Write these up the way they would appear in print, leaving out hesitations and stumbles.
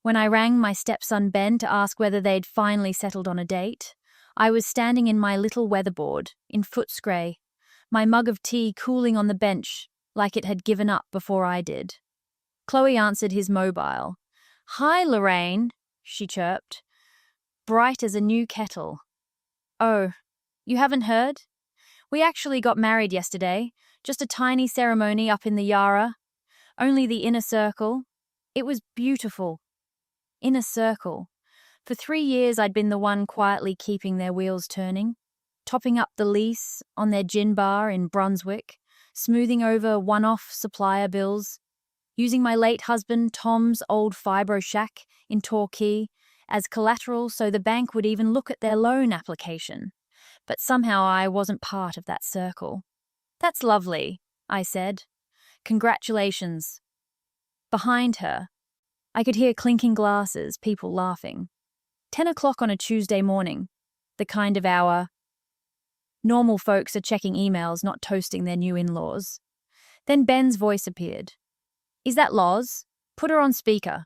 When I rang my stepson Ben to ask whether they'd finally settled on a date, I was standing in my little weatherboard, in Footscray, my mug of tea cooling on the bench like it had given up before I did. Chloe answered his mobile. "Hi, Lorraine," she chirped, bright as a new kettle. "Oh, you haven't heard? We actually got married yesterday, just a tiny ceremony up in the Yarra. Only the inner circle. It was beautiful. Inner circle. For 3 years I'd been the one quietly keeping their wheels turning, topping up the lease on their gin bar in Brunswick, smoothing over one-off supplier bills, using my late husband Tom's old fibro shack in Torquay as collateral so the bank would even look at their loan application. But somehow I wasn't part of that circle. "That's lovely," I said. "Congratulations." Behind her, I could hear clinking glasses, people laughing. 10 o'clock on a Tuesday morning, the kind of hour normal folks are checking emails, not toasting their new in-laws. Then Ben's voice appeared. "Is that Loz? Put her on speaker."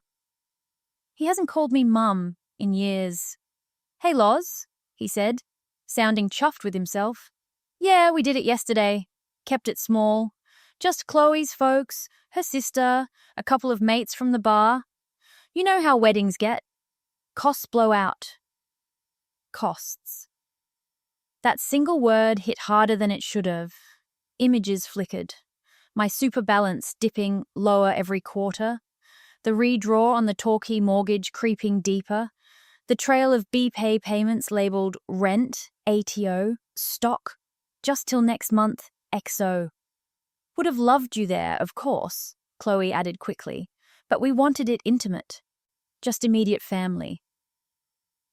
He hasn't called me Mum in years. "Hey, Loz," he said, sounding chuffed with himself. "Yeah, we did it yesterday. Kept it small. Just Chloe's folks, her sister, a couple of mates from the bar. You know how weddings get. Costs blow out." Costs. That single word hit harder than it should have. Images flickered. My super balance dipping lower every quarter. The redraw on the Torquay mortgage creeping deeper. The trail of BPay payments labelled rent, ATO, stock, just till next month, XO. "Would have loved you there, of course," Chloe added quickly, "but we wanted it intimate. Just immediate family."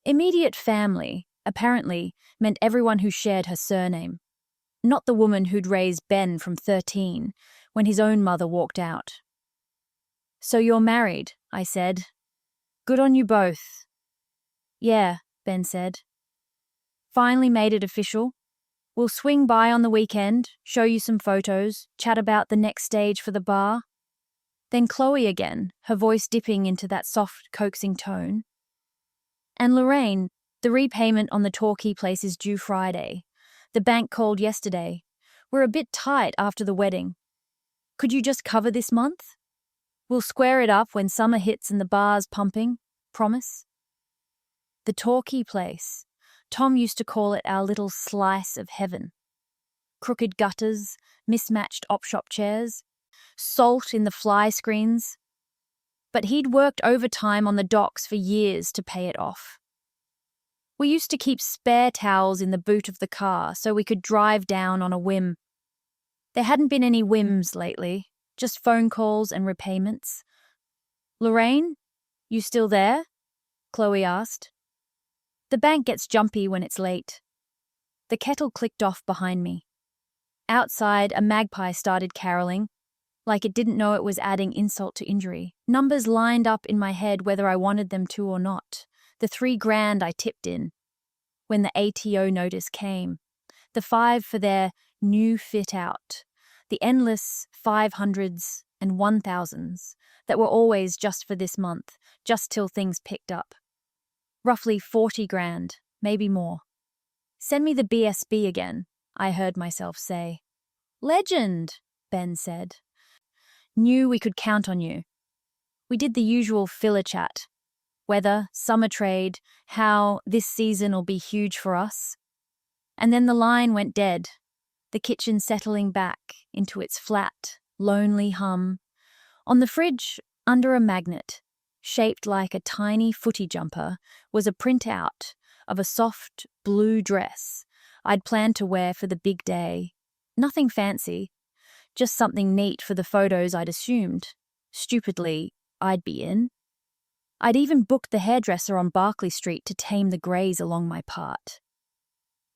Immediate family, apparently, meant everyone who shared her surname. Not the woman who'd raised Ben from 13 when his own mother walked out. "So you're married," I said. "Good on you both." "Yeah," Ben said. "Finally made it official. We'll swing by on the weekend, show you some photos, chat about the next stage for the bar." Then Chloe again, her voice dipping into that soft, coaxing tone. "And Lorraine, the repayment on the Torquay place is due Friday. The bank called yesterday. We're a bit tight after the wedding. Could you just cover this month? We'll square it up when summer hits and the bar's pumping. Promise?" The Torquay place. Tom used to call it our little slice of heaven. Crooked gutters, mismatched op-shop chairs, salt in the fly screens. But he'd worked overtime on the docks for years to pay it off. We used to keep spare towels in the boot of the car so we could drive down on a whim. There hadn't been any whims lately, just phone calls and repayments. "Lorraine, you still there?" Chloe asked. The bank gets jumpy when it's late. The kettle clicked off behind me. Outside, a magpie started caroling, like it didn't know it was adding insult to injury. Numbers lined up in my head whether I wanted them to or not. The $3,000 I tipped in when the ATO notice came. The 5 for their new fit out. The endless 500s and 1,000s that were always just for this month, just till things picked up. Roughly $40,000, maybe more. "Send me the BSB again," I heard myself say. "Legend," Ben said. "Knew we could count on you." We did the usual filler chat. Weather, summer trade, how this season'll be huge for us. And then the line went dead, the kitchen settling back into its flat, lonely hum. On the fridge, under a magnet, shaped like a tiny footy jumper, was a printout of a soft blue dress I'd planned to wear for the big day. Nothing fancy, just something neat for the photos I'd assumed, stupidly, I'd be in. I'd even booked the hairdresser on Barclay Street to tame the greys along my part.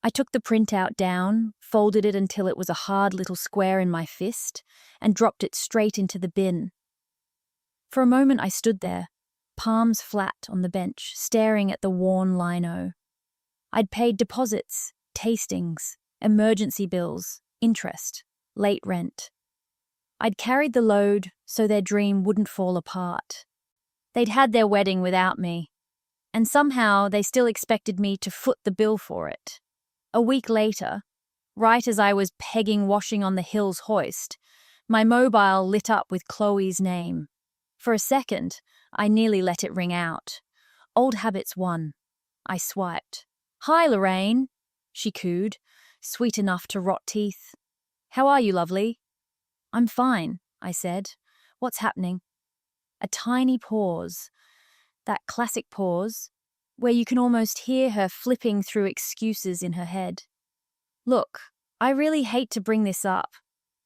I took the printout down, folded it until it was a hard little square in my fist, and dropped it straight into the bin. For a moment I stood there, palms flat on the bench, staring at the worn lino. I'd paid deposits, tastings, emergency bills, interest, late rent. I'd carried the load so their dream wouldn't fall apart. They'd had their wedding without me, and somehow they still expected me to foot the bill for it. A week later, right as I was pegging washing on the Hills hoist, my mobile lit up with Chloe's name. For a second, I nearly let it ring out. Old habits won. I swiped. "Hi, Lorraine," she cooed, sweet enough to rot teeth. "How are you, lovely?" "I'm fine," I said. "What's happening?" A tiny pause. That classic pause, where you can almost hear her flipping through excuses in her head. "Look, I really hate to bring this up,"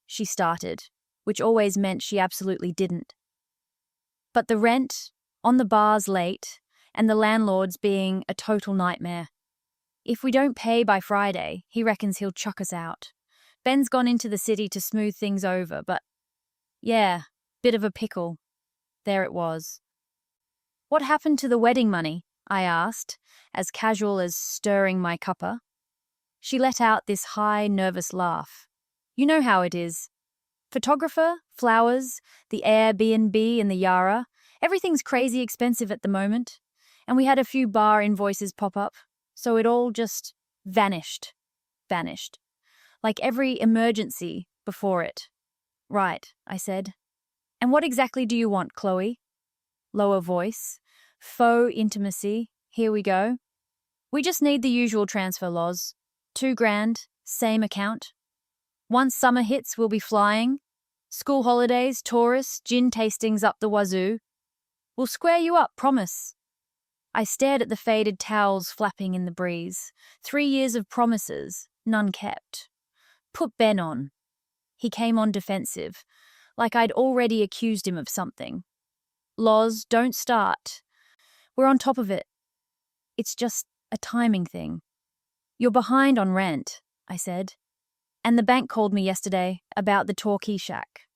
she started, which always meant she absolutely didn't. "But the rent, on the bar's late, and the landlord's being a total nightmare. If we don't pay by Friday, he reckons he'll chuck us out. Ben's gone into the city to smooth things over, but yeah, bit of a pickle." There it was. "What happened to the wedding money?" I asked, as casual as stirring my cuppa. She let out this high, nervous laugh. "You know how it is. Photographer, flowers, the Airbnb and the Yara, everything's crazy expensive at the moment. And we had a few bar invoices pop up, so it all just vanished. Vanished. Like every emergency before it." "Right," I said. "And what exactly do you want, Chloe?" Lower voice. Faux intimacy. Here we go. "We just need the usual transfer laws. $2,000, same account. Once summer hits, we'll be flying. School holidays, tourists, gin tastings up the wazoo. We'll square you up, promise." I stared at the faded towels flapping in the breeze. 3 years of promises, none kept. Put Ben on. He came on defensive, like I'd already accused him of something. "Loz, don't start. We're on top of it. It's just a timing thing." "You're behind on rent," I said. "And the bank called me yesterday about the Torquay shack."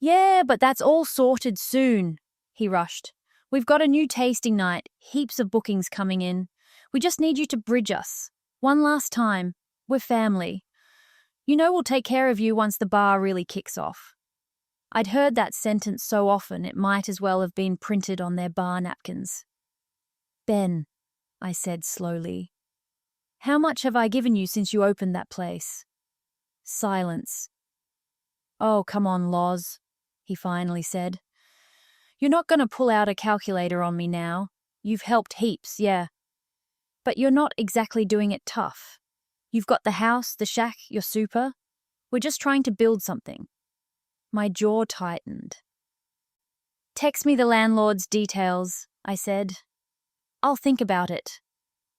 "Yeah, but that's all sorted soon," he rushed. "We've got a new tasting night, heaps of bookings coming in. We just need you to bridge us. One last time. We're family. You know we'll take care of you once the bar really kicks off." I'd heard that sentence so often it might as well have been printed on their bar napkins. "Ben," I said slowly, "how much have I given you since you opened that place?" Silence. "Oh, come on, Loz," he finally said. "You're not going to pull out a calculator on me now. You've helped heaps, yeah. But you're not exactly doing it tough. You've got the house, the shack, your super. We're just trying to build something." My jaw tightened. "Text me the landlord's details," I said. "I'll think about it."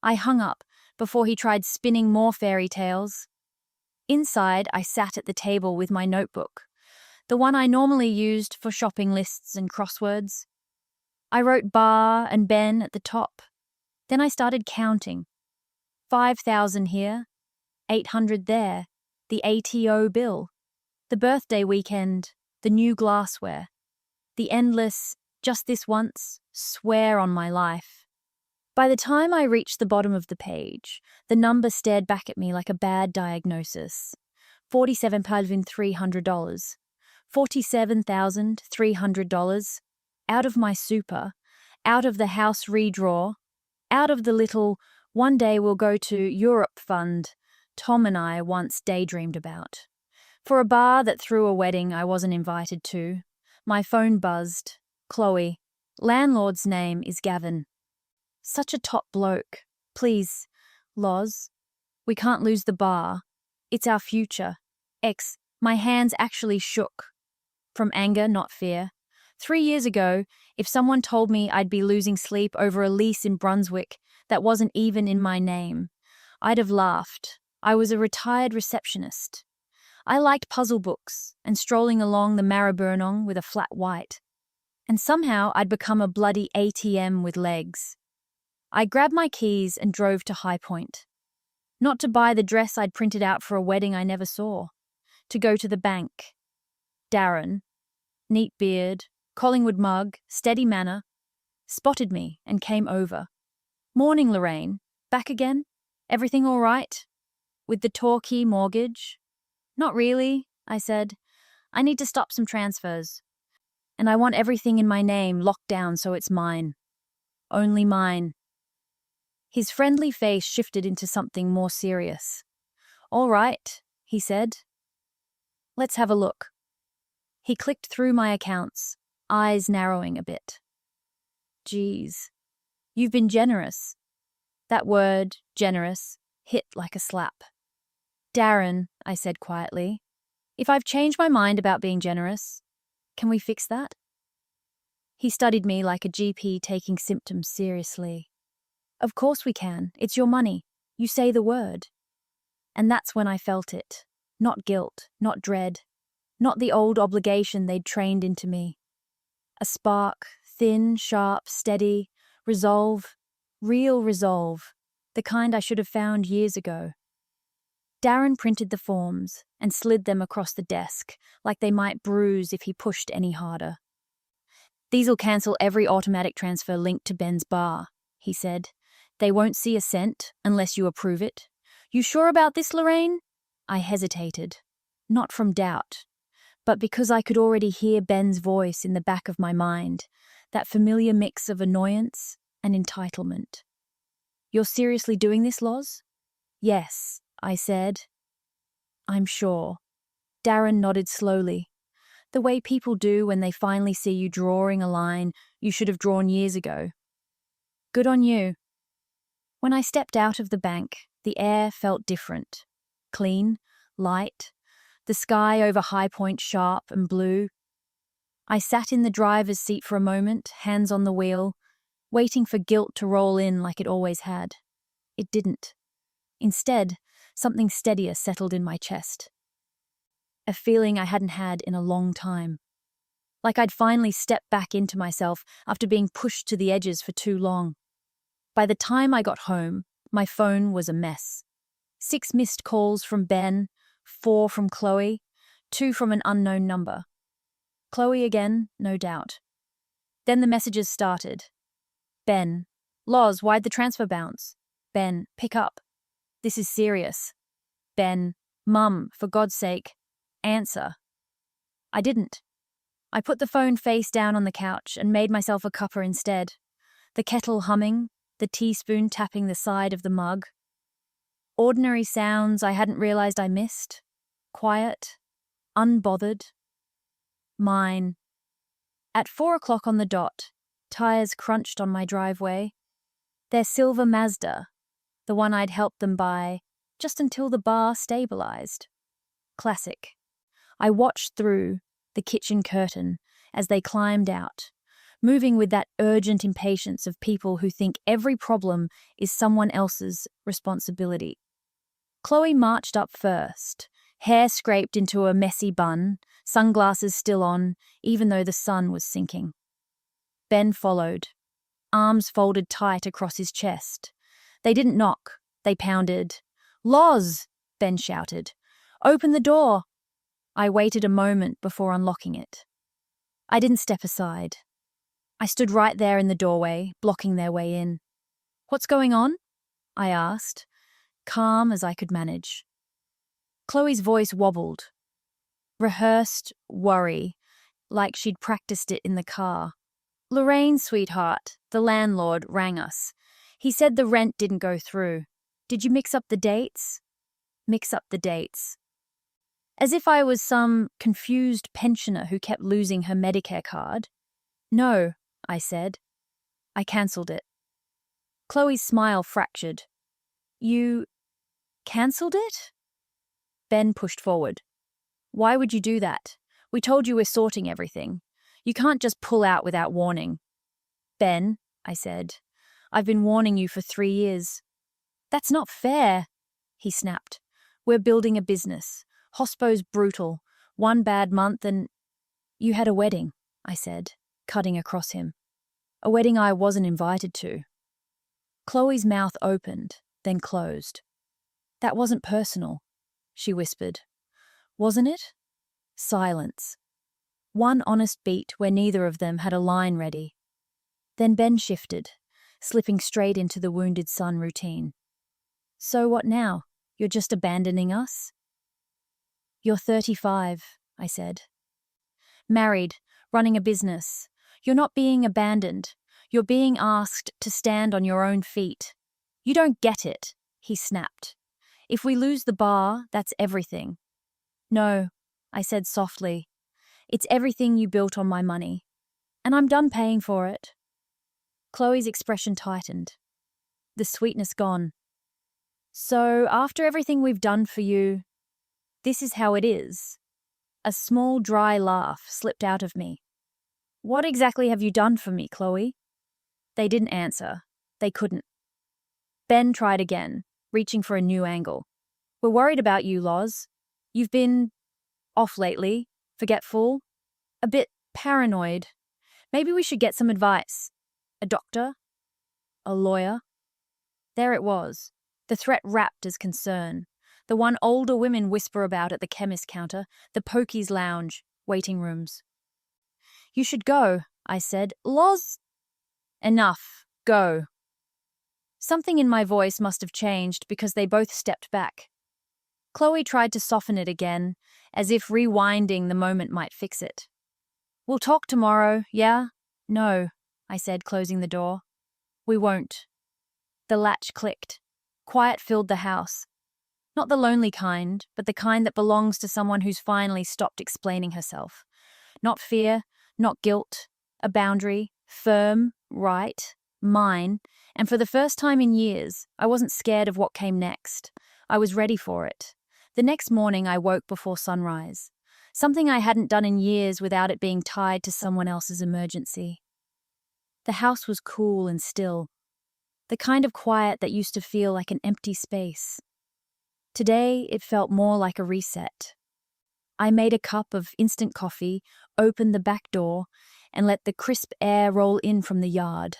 I hung up before he tried spinning more fairy tales. Inside, I sat at the table with my notebook, the one I normally used for shopping lists and crosswords. I wrote bar and Ben at the top. Then I started counting. 5,000 here, 800 there, the ATO bill, the birthday weekend, the new glassware, the endless, just this once, swear on my life. By the time I reached the bottom of the page, the number stared back at me like a bad diagnosis. $47,300. $47,300. Out of my super, out of the house redraw, out of the little "one day we'll go to Europe" fund Tom and I once daydreamed about. For a bar that threw a wedding I wasn't invited to. My phone buzzed. "Chloe. Landlord's name is Gavin. Such a top bloke. Please, Loz. We can't lose the bar. It's our future. My hands actually shook. From anger, not fear. 3 years ago, if someone told me I'd be losing sleep over a lease in Brunswick that wasn't even in my name, I'd have laughed. I was a retired receptionist. I liked puzzle books and strolling along the Maribyrnong with a flat white. And somehow I'd become a bloody ATM with legs. I grabbed my keys and drove to High Point. Not to buy the dress I'd printed out for a wedding I never saw. To go to the bank. Darren, neat beard, Collingwood mug, steady manner, spotted me and came over. "Morning, Lorraine. Back again? Everything all right? With the Torquay mortgage?" "Not really," I said. "I need to stop some transfers." And I want everything in my name locked down so it's mine. Only mine. His friendly face shifted into something more serious. All right, he said. Let's have a look. He clicked through my accounts, eyes narrowing a bit. Geez, you've been generous. That word, generous, hit like a slap. Darren, I said quietly, if I've changed my mind about being generous, can we fix that? He studied me like a GP taking symptoms seriously. Of course we can. It's your money. You say the word. And that's when I felt it. Not guilt, not dread, not the old obligation they'd trained into me. A spark, thin, sharp, steady, resolve, real resolve, the kind I should have found years ago. Darren printed the forms and slid them across the desk like they might bruise if he pushed any harder. These'll cancel every automatic transfer linked to Ben's bar, he said. They won't see a cent unless you approve it. You sure about this, Lorraine? I hesitated, not from doubt, but because I could already hear Ben's voice in the back of my mind, that familiar mix of annoyance and entitlement. You're seriously doing this, Loz? Yes, I said. I'm sure. Darren nodded slowly, the way people do when they finally see you drawing a line you should have drawn years ago. Good on you. When I stepped out of the bank, the air felt different. Clean, light, the sky over High Point sharp and blue. I sat in the driver's seat for a moment, hands on the wheel, waiting for guilt to roll in like it always had. It didn't. Instead, something steadier settled in my chest. A feeling I hadn't had in a long time. Like I'd finally stepped back into myself after being pushed to the edges for too long. By the time I got home, my phone was a mess. 6 missed calls from Ben, 4 from Chloe, 2 from an unknown number. Chloe again, no doubt. Then the messages started. Ben, Loz, why'd the transfer bounce? Ben, pick up. This is serious. Ben, Mum, for God's sake, answer. I didn't. I put the phone face down on the couch and made myself a cuppa instead. The kettle humming, the teaspoon tapping the side of the mug. Ordinary sounds I hadn't realized I missed. Quiet, unbothered. Mine. At 4 o'clock on the dot, tires crunched on my driveway. Their silver Mazda, the one I'd helped them buy, just until the bar stabilized. Classic. I watched through the kitchen curtain as they climbed out, moving with that urgent impatience of people who think every problem is someone else's responsibility. Chloe marched up first, hair scraped into a messy bun, sunglasses still on, even though the sun was sinking. Ben followed, arms folded tight across his chest. They didn't knock, they pounded. Loz, Ben shouted. Open the door. I waited a moment before unlocking it. I didn't step aside. I stood right there in the doorway, blocking their way in. What's going on? I asked, calm as I could manage. Chloe's voice wobbled. Rehearsed worry, like she'd practiced it in the car. Lorraine, sweetheart, the landlord, rang us. He said the rent didn't go through. Did you mix up the dates? Mix up the dates. As if I was some confused pensioner who kept losing her Medicare card. No, I said. I cancelled it. Chloe's smile fractured. You cancelled it? Ben pushed forward. Why would you do that? We told you we're sorting everything. You can't just pull out without warning. Ben, I said, I've been warning you for 3 years. That's not fair, he snapped. We're building a business. Hospo's brutal. 1 bad month and... You had a wedding, I said, cutting across him. A wedding I wasn't invited to. Chloe's mouth opened, then closed. That wasn't personal, she whispered. Wasn't it? Silence. One honest beat where neither of them had a line ready. Then Ben shifted, slipping straight into the wounded son routine. So what now? You're just abandoning us? You're 35, I said. Married, running a business. You're not being abandoned. You're being asked to stand on your own feet. You don't get it, he snapped. If we lose the bar, that's everything. No, I said softly. It's everything you built on my money. And I'm done paying for it. Chloe's expression tightened. The sweetness gone. So, after everything we've done for you, this is how it is. A small, dry laugh slipped out of me. What exactly have you done for me, Chloe? They didn't answer. They couldn't. Ben tried again, reaching for a new angle. We're worried about you, Loz. You've been off lately, forgetful, a bit paranoid. Maybe we should get some advice. A doctor? A lawyer? There it was, the threat wrapped as concern. The one older women whisper about at the chemist counter, the pokies lounge, waiting rooms. You should go, I said. Loz? Enough. Go. Something in my voice must have changed because they both stepped back. Chloe tried to soften it again, as if rewinding the moment might fix it. We'll talk tomorrow, yeah? No, I said, closing the door. We won't. The latch clicked. Quiet filled the house. Not the lonely kind, but the kind that belongs to someone who's finally stopped explaining herself. Not fear, not guilt, a boundary, firm, right, mine, and for the first time in years, I wasn't scared of what came next. I was ready for it. The next morning I woke before sunrise, something I hadn't done in years without it being tied to someone else's emergency. The house was cool and still, the kind of quiet that used to feel like an empty space. Today it felt more like a reset. I made a cup of instant coffee, opened the back door, and let the crisp air roll in from the yard.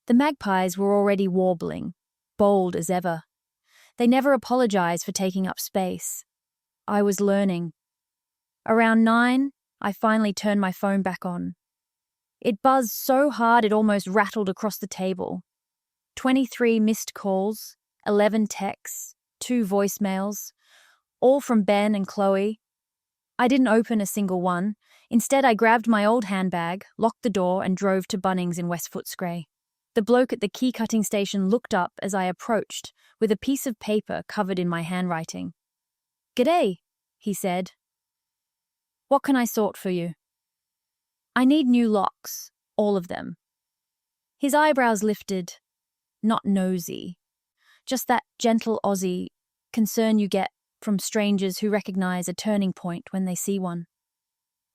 The magpies were already warbling, bold as ever. They never apologized for taking up space. I was learning. Around 9, I finally turned my phone back on. It buzzed so hard it almost rattled across the table. 23 missed calls, 11 texts, 2 voicemails, all from Ben and Chloe. I didn't open a single one. Instead, I grabbed my old handbag, locked the door, and drove to Bunnings in West Footscray. The bloke at the key-cutting station looked up as I approached, with a piece of paper covered in my handwriting. "G'day," he said. "What can I sort for you?" "I need new locks, all of them." His eyebrows lifted. Not nosy. Just that gentle Aussie concern you get from strangers who recognize a turning point when they see one.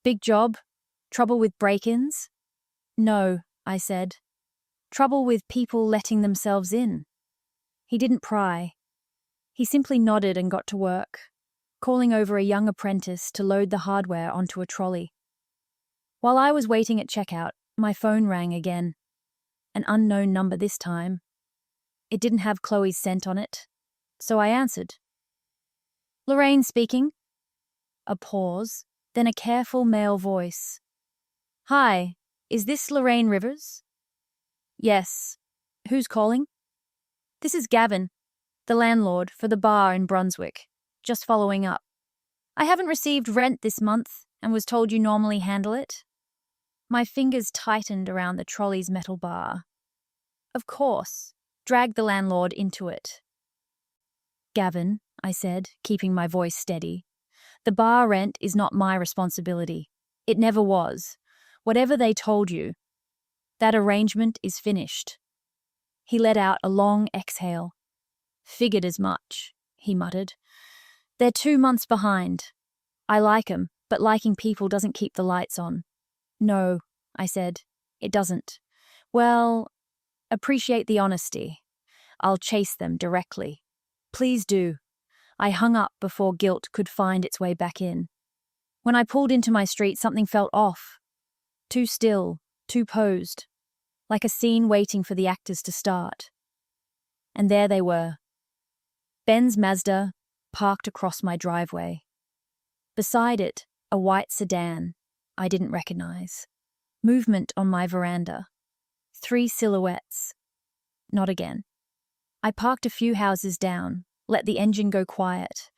"Big job? Trouble with break-ins?" "No," I said. "Trouble with people letting themselves in." He didn't pry. He simply nodded and got to work, calling over a young apprentice to load the hardware onto a trolley. While I was waiting at checkout, my phone rang again. An unknown number this time. It didn't have Chloe's scent on it, so I answered. "Lorraine speaking." A pause, then a careful male voice. "Hi, is this Lorraine Rivers?" "Yes. Who's calling?" "This is Gavin, the landlord for the bar in Brunswick. Just following up. I haven't received rent this month and was told you normally handle it." My fingers tightened around the trolley's metal bar. Of course, dragged the landlord into it. "Gavin," I said, keeping my voice steady, "the bar rent is not my responsibility. It never was. Whatever they told you, that arrangement is finished." He let out a long exhale. "Figured as much," he muttered. "They're 2 months behind. I like 'em, but liking people doesn't keep the lights on." "No," I said, "it doesn't." "Well, appreciate the honesty. I'll chase them directly." "Please do." I hung up before guilt could find its way back in. When I pulled into my street, something felt off. Too still, too posed. Like a scene waiting for the actors to start. And there they were. Ben's Mazda, parked across my driveway. Beside it, a white sedan I didn't recognize. Movement on my veranda. 3 silhouettes. Not again. I parked a few houses down, let the engine go quiet,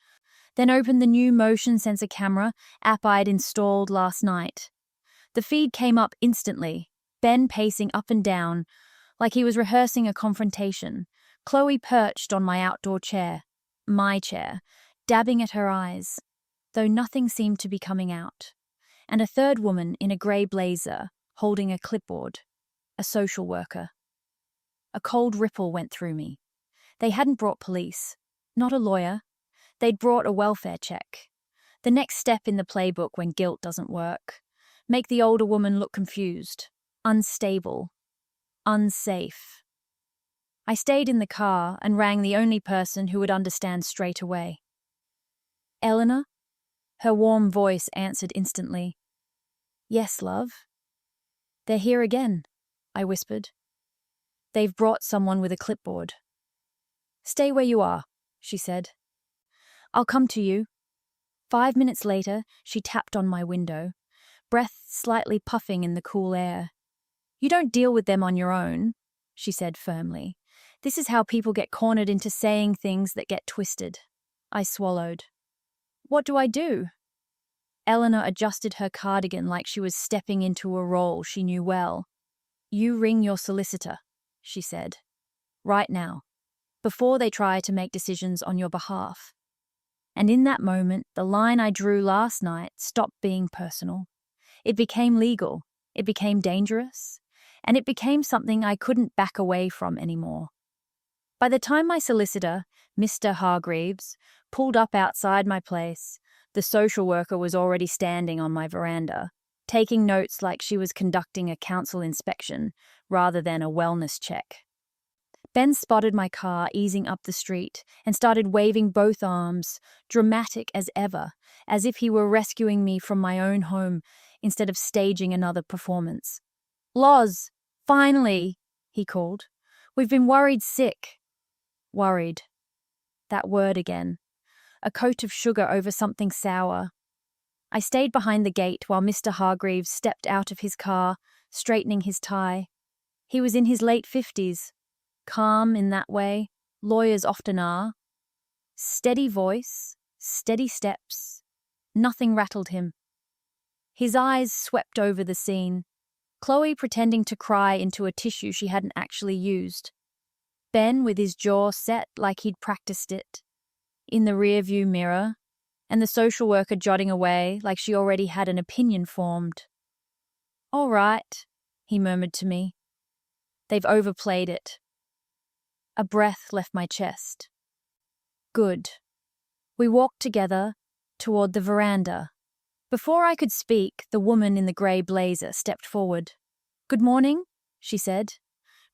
then opened the new motion sensor camera app I'd installed last night. The feed came up instantly, Ben pacing up and down, like he was rehearsing a confrontation. Chloe perched on my chair, dabbing at her eyes, though nothing seemed to be coming out. And a third woman in a grey blazer, holding a clipboard, a social worker. A cold ripple went through me. They hadn't brought police, not a lawyer. They'd brought a welfare check. The next step in the playbook when guilt doesn't work. Make the older woman look confused, unstable, unsafe. I stayed in the car and rang the only person who would understand straight away. Eleanor? Her warm voice answered instantly. Yes, love. They're here again, I whispered. They've brought someone with a clipboard. Stay where you are, she said. I'll come to you. 5 minutes later, she tapped on my window, breath slightly puffing in the cool air. You don't deal with them on your own, she said firmly. This is how people get cornered into saying things that get twisted. I swallowed. What do I do? Eleanor adjusted her cardigan like she was stepping into a role she knew well. You ring your solicitor, she said. Right now, before they try to make decisions on your behalf. And in that moment, the line I drew last night stopped being personal. It became legal, it became dangerous, and it became something I couldn't back away from anymore. By the time my solicitor, Mr. Hargreaves, pulled up outside my place, the social worker was already standing on my veranda, taking notes like she was conducting a council inspection rather than a wellness check. Ben spotted my car easing up the street and started waving both arms, dramatic as ever, as if he were rescuing me from my own home instead of staging another performance. Loz, finally, he called. We've been worried sick. Worried. That word again. A coat of sugar over something sour. I stayed behind the gate while Mr. Hargreaves stepped out of his car, straightening his tie. He was in his late 50s. Calm in that way, lawyers often are. Steady voice, steady steps. Nothing rattled him. His eyes swept over the scene, Chloe pretending to cry into a tissue she hadn't actually used. Ben with his jaw set like he'd practiced it, in the rearview mirror, and the social worker jotting away like she already had an opinion formed. All right, he murmured to me. They've overplayed it. A breath left my chest. Good. We walked together toward the veranda. Before I could speak, the woman in the grey blazer stepped forward. Good morning, she said,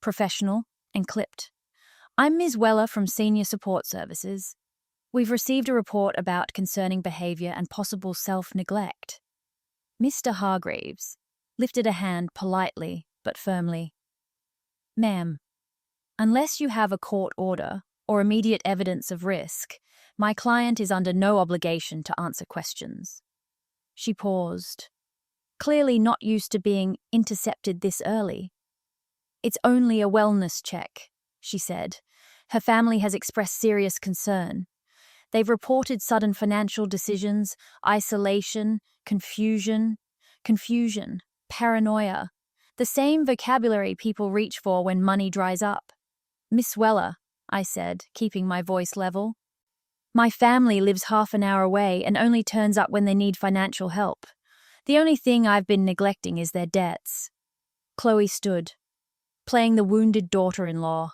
professional and clipped. I'm Ms. Weller from Senior Support Services. We've received a report about concerning behaviour and possible self-neglect. Mr. Hargreaves lifted a hand politely but firmly. Ma'am, unless you have a court order or immediate evidence of risk, my client is under no obligation to answer questions. She paused, clearly not used to being intercepted this early. It's only a wellness check, she said. Her family has expressed serious concern. They've reported sudden financial decisions, isolation, confusion, paranoia, the same vocabulary people reach for when money dries up. Miss Weller, I said, keeping my voice level. My family lives half an hour away and only turns up when they need financial help. The only thing I've been neglecting is their debts. Chloe stood, playing the wounded daughter-in-law.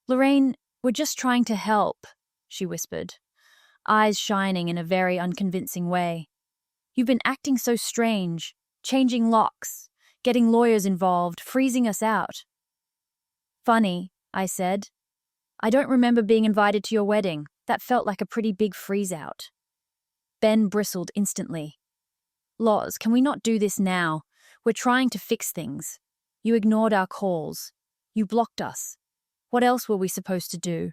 Lorraine, we're just trying to help, she whispered, eyes shining in a very unconvincing way. You've been acting so strange, changing locks, getting lawyers involved, freezing us out. Funny, I said. I don't remember being invited to your wedding. That felt like a pretty big freeze-out. Ben bristled instantly. Loz, can we not do this now? We're trying to fix things. You ignored our calls. You blocked us. What else were we supposed to do?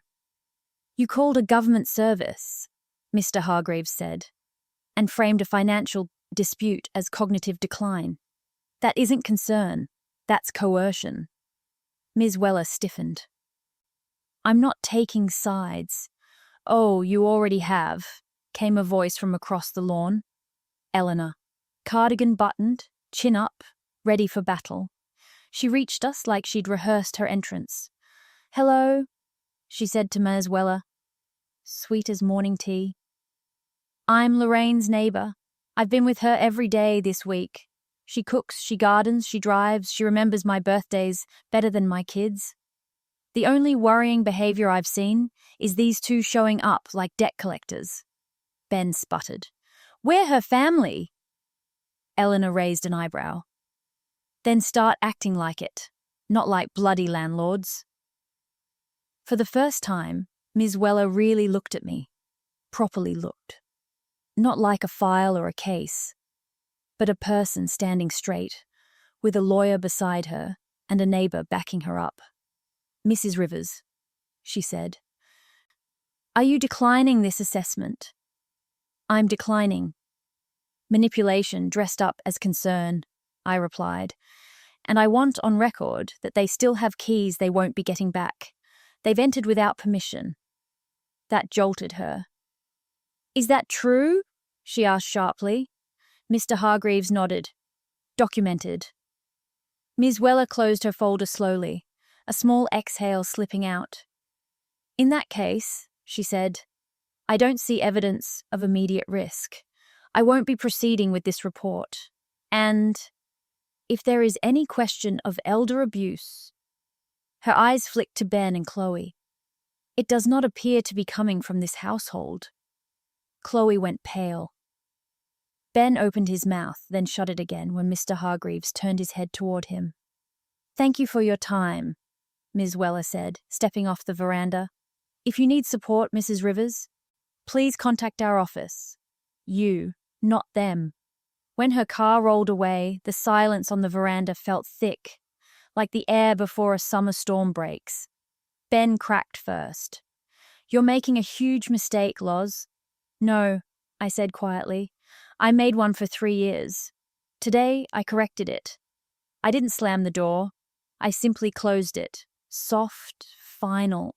You called a government service, Mr. Hargreaves said, and framed a financial dispute as cognitive decline. That isn't concern. That's coercion. Ms. Weller stiffened. I'm not taking sides. Oh, you already have, came a voice from across the lawn. Eleanor, cardigan buttoned, chin up, ready for battle. She reached us like she'd rehearsed her entrance. "Hello," she said to Ms. Weller, sweet as morning tea. "I'm Lorraine's neighbor. I've been with her every day this week. She cooks, she gardens, she drives, she remembers my birthdays better than my kids. The only worrying behavior I've seen is these two showing up like debt collectors." Ben sputtered. "We're her family." Eleanor raised an eyebrow. "Then start acting like it, not like bloody landlords." For the first time, Ms. Weller really looked at me. Properly looked. Not like a file or a case, but a person standing straight, with a lawyer beside her and a neighbor backing her up. "Mrs. Rivers," she said, "are you declining this assessment?" "I'm declining." "Manipulation dressed up as concern," I replied, "and I want on record that they still have keys they won't be getting back. They've entered without permission." That jolted her. "Is that true?" she asked sharply. Mr. Hargreaves nodded. "Documented." Ms. Weller closed her folder slowly, a small exhale slipping out. "In that case," she said, "I don't see evidence of immediate risk. I won't be proceeding with this report. And if there is any question of elder abuse—" Her eyes flicked to Ben and Chloe. "It does not appear to be coming from this household." Chloe went pale. Ben opened his mouth, then shut it again when Mr. Hargreaves turned his head toward him. "Thank you for your time," Ms. Weller said, stepping off the veranda. "If you need support, Mrs. Rivers, please contact our office. You, not them." When her car rolled away, the silence on the veranda felt thick, like the air before a summer storm breaks. Ben cracked first. "You're making a huge mistake, Loz." "No," I said quietly. "I made one for 3 years. Today, I corrected it. I didn't slam the door. I simply closed it. Soft, final.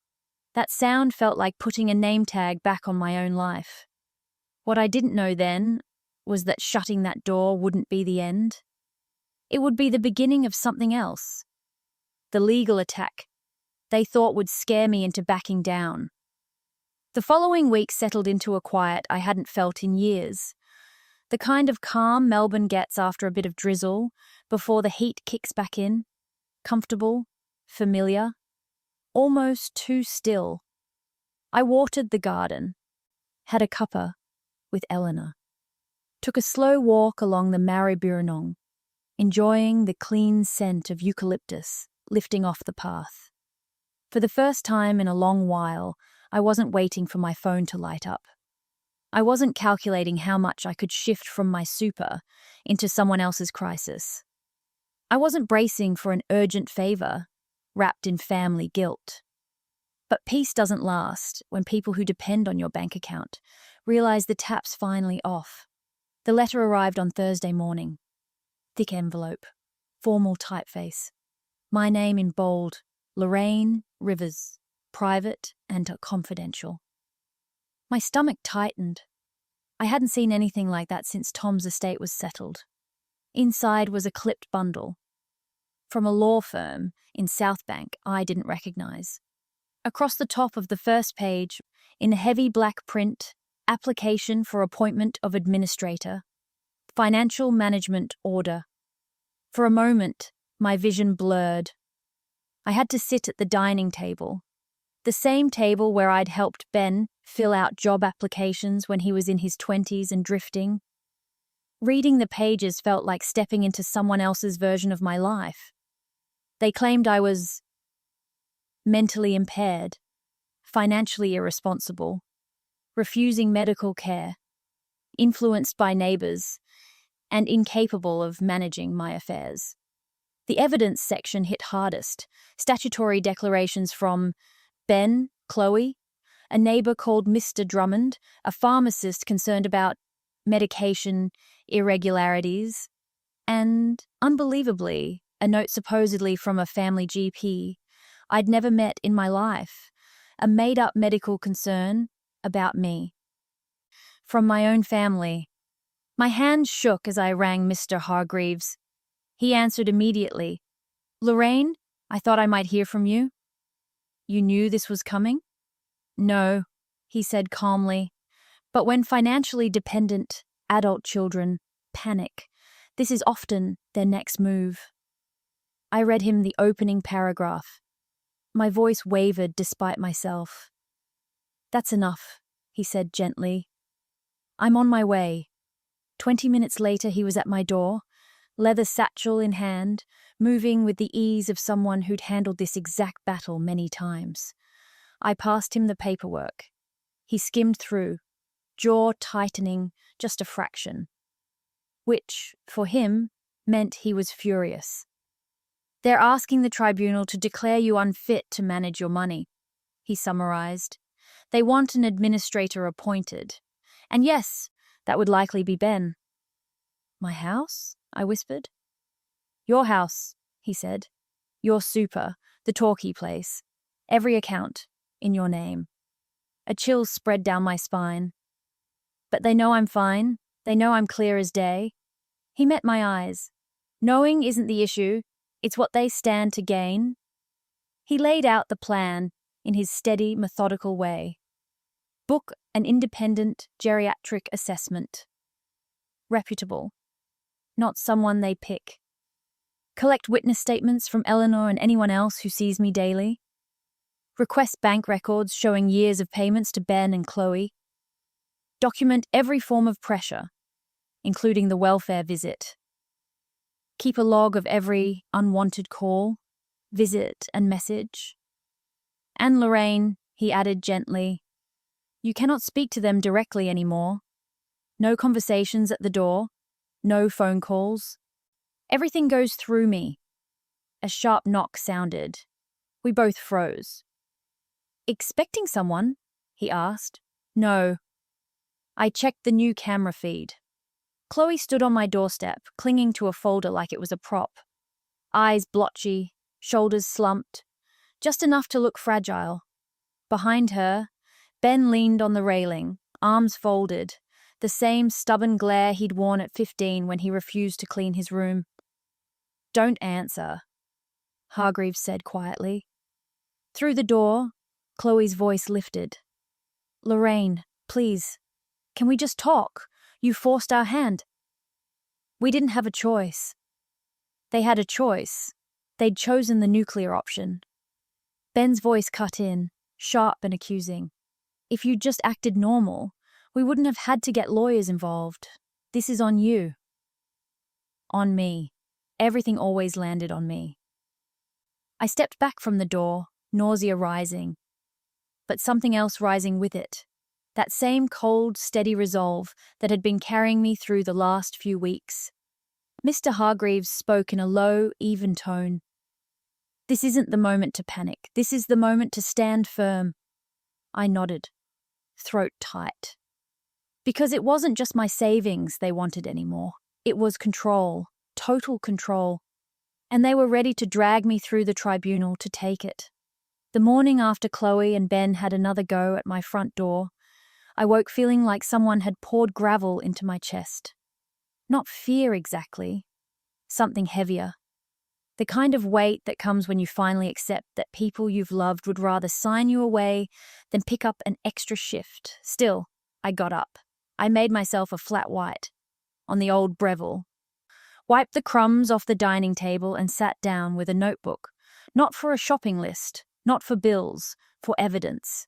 That sound felt like putting a name tag back on my own life. What I didn't know then was that shutting that door wouldn't be the end. It would be the beginning of something else. The legal attack they thought would scare me into backing down. The following week settled into a quiet I hadn't felt in years. The kind of calm Melbourne gets after a bit of drizzle, before the heat kicks back in. Comfortable, familiar, almost too still. I watered the garden, had a cuppa with Eleanor, took a slow walk along the Maribyrnong, enjoying the clean scent of eucalyptus lifting off the path. For the first time in a long while, I wasn't waiting for my phone to light up. I wasn't calculating how much I could shift from my super into someone else's crisis. I wasn't bracing for an urgent favor, wrapped in family guilt. But peace doesn't last when people who depend on your bank account realize the tap's finally off. The letter arrived on Thursday morning. Thick envelope, formal typeface. My name in bold, Lorraine Rivers, private and confidential. My stomach tightened. I hadn't seen anything like that since Tom's estate was settled. Inside was a clipped bundle. From a law firm in Southbank I didn't recognize. Across the top of the first page, in heavy black print, application for appointment of administrator. Financial management order. For a moment, my vision blurred. I had to sit at the dining table. The same table where I'd helped Ben fill out job applications when he was in his 20s and drifting. Reading the pages felt like stepping into someone else's version of my life. They claimed I was mentally impaired, financially irresponsible, refusing medical care, influenced by neighbors, and incapable of managing my affairs. The evidence section hit hardest. Statutory declarations from Ben, Chloe, a neighbor called Mr. Drummond, a pharmacist concerned about medication irregularities, and, unbelievably, a note supposedly from a family GP I'd never met in my life, a made-up medical concern about me. From my own family. My hand shook as I rang Mr. Hargreaves. He answered immediately, "Lorraine, I thought I might hear from you." "You knew this was coming?" "No," he said calmly. "But when financially dependent adult children panic, this is often their next move." I read him the opening paragraph. My voice wavered despite myself. "That's enough," he said gently. "I'm on my way." 20 minutes later he was at my door, leather satchel in hand, moving with the ease of someone who'd handled this exact battle many times. I passed him the paperwork. He skimmed through, jaw tightening just a fraction. Which, for him, meant he was furious. "They're asking the tribunal to declare you unfit to manage your money," he summarized. "They want an administrator appointed. And yes, that would likely be Ben." "My house?" I whispered. "Your house," he said. "Your super, the talkie place. Every account, in your name." A chill spread down my spine. "But they know I'm fine. They know I'm clear as day." He met my eyes. "Knowing isn't the issue. It's what they stand to gain." He laid out the plan in his steady, methodical way. Book an independent geriatric assessment. Reputable. Not someone they pick. Collect witness statements from Eleanor and anyone else who sees me daily. Request bank records showing years of payments to Ben and Chloe. Document every form of pressure, including the welfare visit. Keep a log of every unwanted call, visit, and message. "And Lorraine," he added gently, "you cannot speak to them directly anymore. No conversations at the door, no phone calls. Everything goes through me." A sharp knock sounded. We both froze. "Expecting someone?" he asked. "No." I checked the new camera feed. Chloe stood on my doorstep, clinging to a folder like it was a prop. Eyes blotchy, shoulders slumped, just enough to look fragile. Behind her, Ben leaned on the railing, arms folded, the same stubborn glare he'd worn at 15 when he refused to clean his room. "Don't answer," Hargreaves said quietly. Through the door, Chloe's voice lifted. "Lorraine, please, can we just talk? You forced our hand." We didn't have a choice. They had a choice. They'd chosen the nuclear option. Ben's voice cut in, sharp and accusing. "If you'd just acted normal, we wouldn't have had to get lawyers involved. This is on you." On me. Everything always landed on me. I stepped back from the door, nausea rising. But something else rising with it. That same cold, steady resolve that had been carrying me through the last few weeks. Mr. Hargreaves spoke in a low, even tone. "This isn't the moment to panic. This is the moment to stand firm." I nodded, throat tight. Because it wasn't just my savings they wanted anymore. It was control, total control. And they were ready to drag me through the tribunal to take it. The morning after Chloe and Ben had another go at my front door, I woke feeling like someone had poured gravel into my chest. Not fear exactly. Something heavier. The kind of weight that comes when you finally accept that people you've loved would rather sign you away than pick up an extra shift. Still, I got up. I made myself a flat white on the old Breville, wiped the crumbs off the dining table and sat down with a notebook, not for a shopping list, not for bills, for evidence.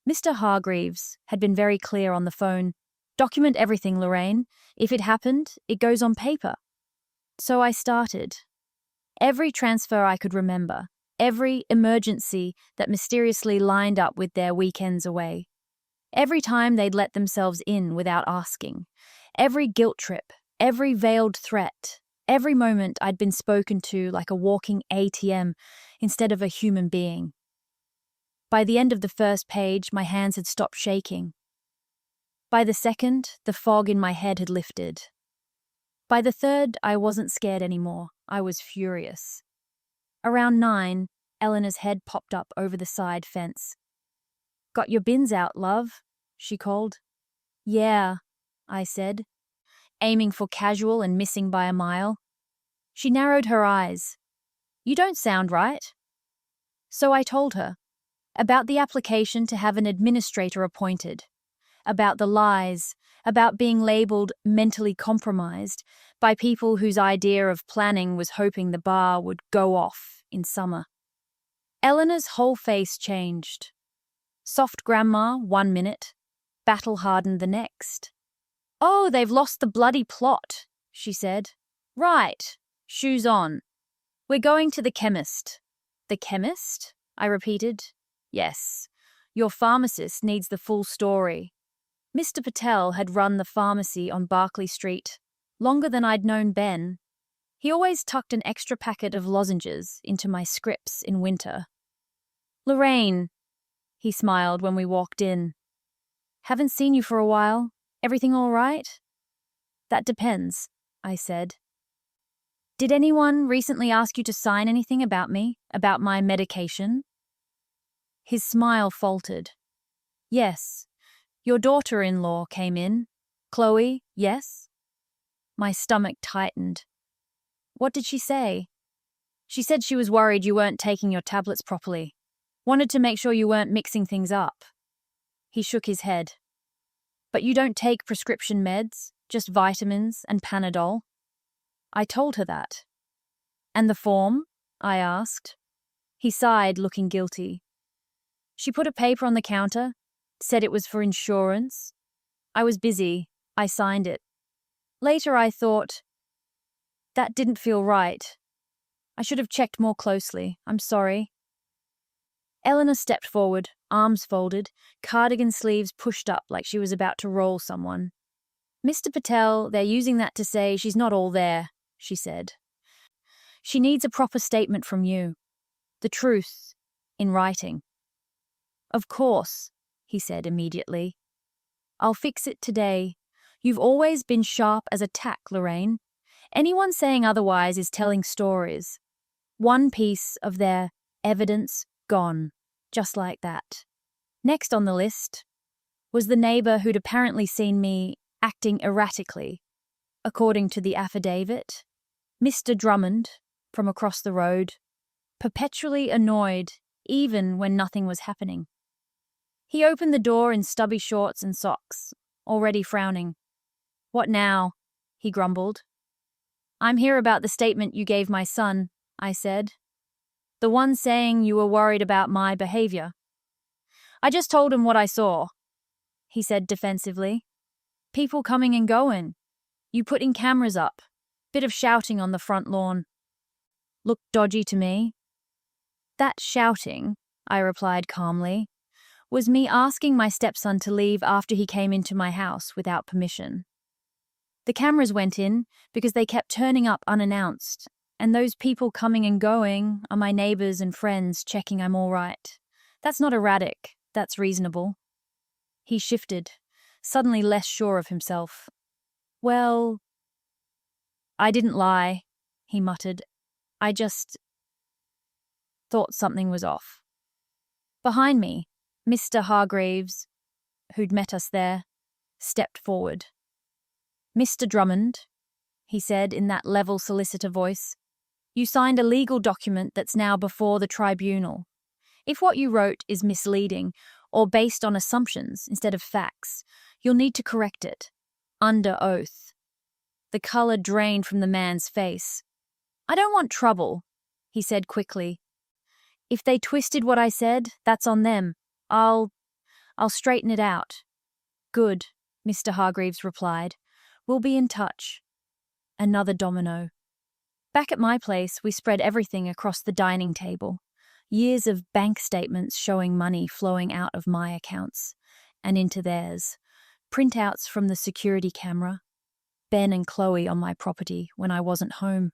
Mr. Hargreaves had been very clear on the phone. "Document everything, Lorraine. If it happened, it goes on paper." So I started. Every transfer I could remember, every emergency that mysteriously lined up with their weekends away. Every time they'd let themselves in without asking. Every guilt trip, every veiled threat, every moment I'd been spoken to like a walking ATM instead of a human being. By the end of the first page, my hands had stopped shaking. By the second, the fog in my head had lifted. By the third, I wasn't scared anymore. I was furious. Around 9, Eleanor's head popped up over the side fence. "Got your bins out, love?" she called. "Yeah," I said, aiming for casual and missing by a mile. She narrowed her eyes. You don't sound right. So I told her about the application to have an administrator appointed, about the lies, about being labelled mentally compromised by people whose idea of planning was hoping the bar would go off in summer. Eleanor's whole face changed. Soft grandma 1 minute, battle-hardened the next. Oh, they've lost the bloody plot, she said. Right, shoes on. We're going to the chemist. The chemist? I repeated. Yes, your pharmacist needs the full story. Mr. Patel had run the pharmacy on Berkeley Street longer than I'd known Ben. He always tucked an extra packet of lozenges into my scripts in winter. Lorraine, he smiled when we walked in. Haven't seen you for a while. Everything all right? That depends, I said. Did anyone recently ask you to sign anything about me, about my medication? His smile faltered. Yes. Your daughter-in-law came in. Chloe, yes? My stomach tightened. What did she say? She said she was worried you weren't taking your tablets properly. Wanted to make sure you weren't mixing things up. He shook his head. But you don't take prescription meds, just vitamins and Panadol? I told her that. And the form? I asked. He sighed, looking guilty. She put a paper on the counter, said it was for insurance. I was busy. I signed it. Later I thought, that didn't feel right. I should have checked more closely. I'm sorry. Eleanor stepped forward, arms folded, cardigan sleeves pushed up like she was about to roll someone. Mr. Patel, they're using that to say she's not all there, she said. She needs a proper statement from you. The truth, in writing. Of course, he said immediately. I'll fix it today. You've always been sharp as a tack, Lorraine. Anyone saying otherwise is telling stories. One piece of their evidence gone, just like that. Next on the list was the neighbour who'd apparently seen me acting erratically. According to the affidavit, Mr. Drummond, from across the road, perpetually annoyed even when nothing was happening. He opened the door in stubby shorts and socks, already frowning. What now? He grumbled. I'm here about the statement you gave my son, I said. The one saying you were worried about my behaviour. I just told him what I saw, he said defensively. People coming and going. You putting cameras up. Bit of shouting on the front lawn. Looked dodgy to me. That shouting, I replied calmly, was me asking my stepson to leave after he came into my house without permission. The cameras went in because they kept turning up unannounced, and those people coming and going are my neighbours and friends checking I'm all right. That's not erratic, that's reasonable. He shifted, suddenly less sure of himself. Well, I didn't lie, he muttered. I just thought something was off. Behind me, Mr. Hargreaves, who'd met us there, stepped forward. Mr. Drummond, he said in that level solicitor voice, you signed a legal document that's now before the tribunal. If what you wrote is misleading or based on assumptions instead of facts, you'll need to correct it. Under oath. The colour drained from the man's face. I don't want trouble, he said quickly. If they twisted what I said, that's on them. I'll straighten it out. Good, Mr. Hargreaves replied. We'll be in touch. Another domino. Back at my place, we spread everything across the dining table. Years of bank statements showing money flowing out of my accounts and into theirs. Printouts from the security camera. Ben and Chloe on my property when I wasn't home.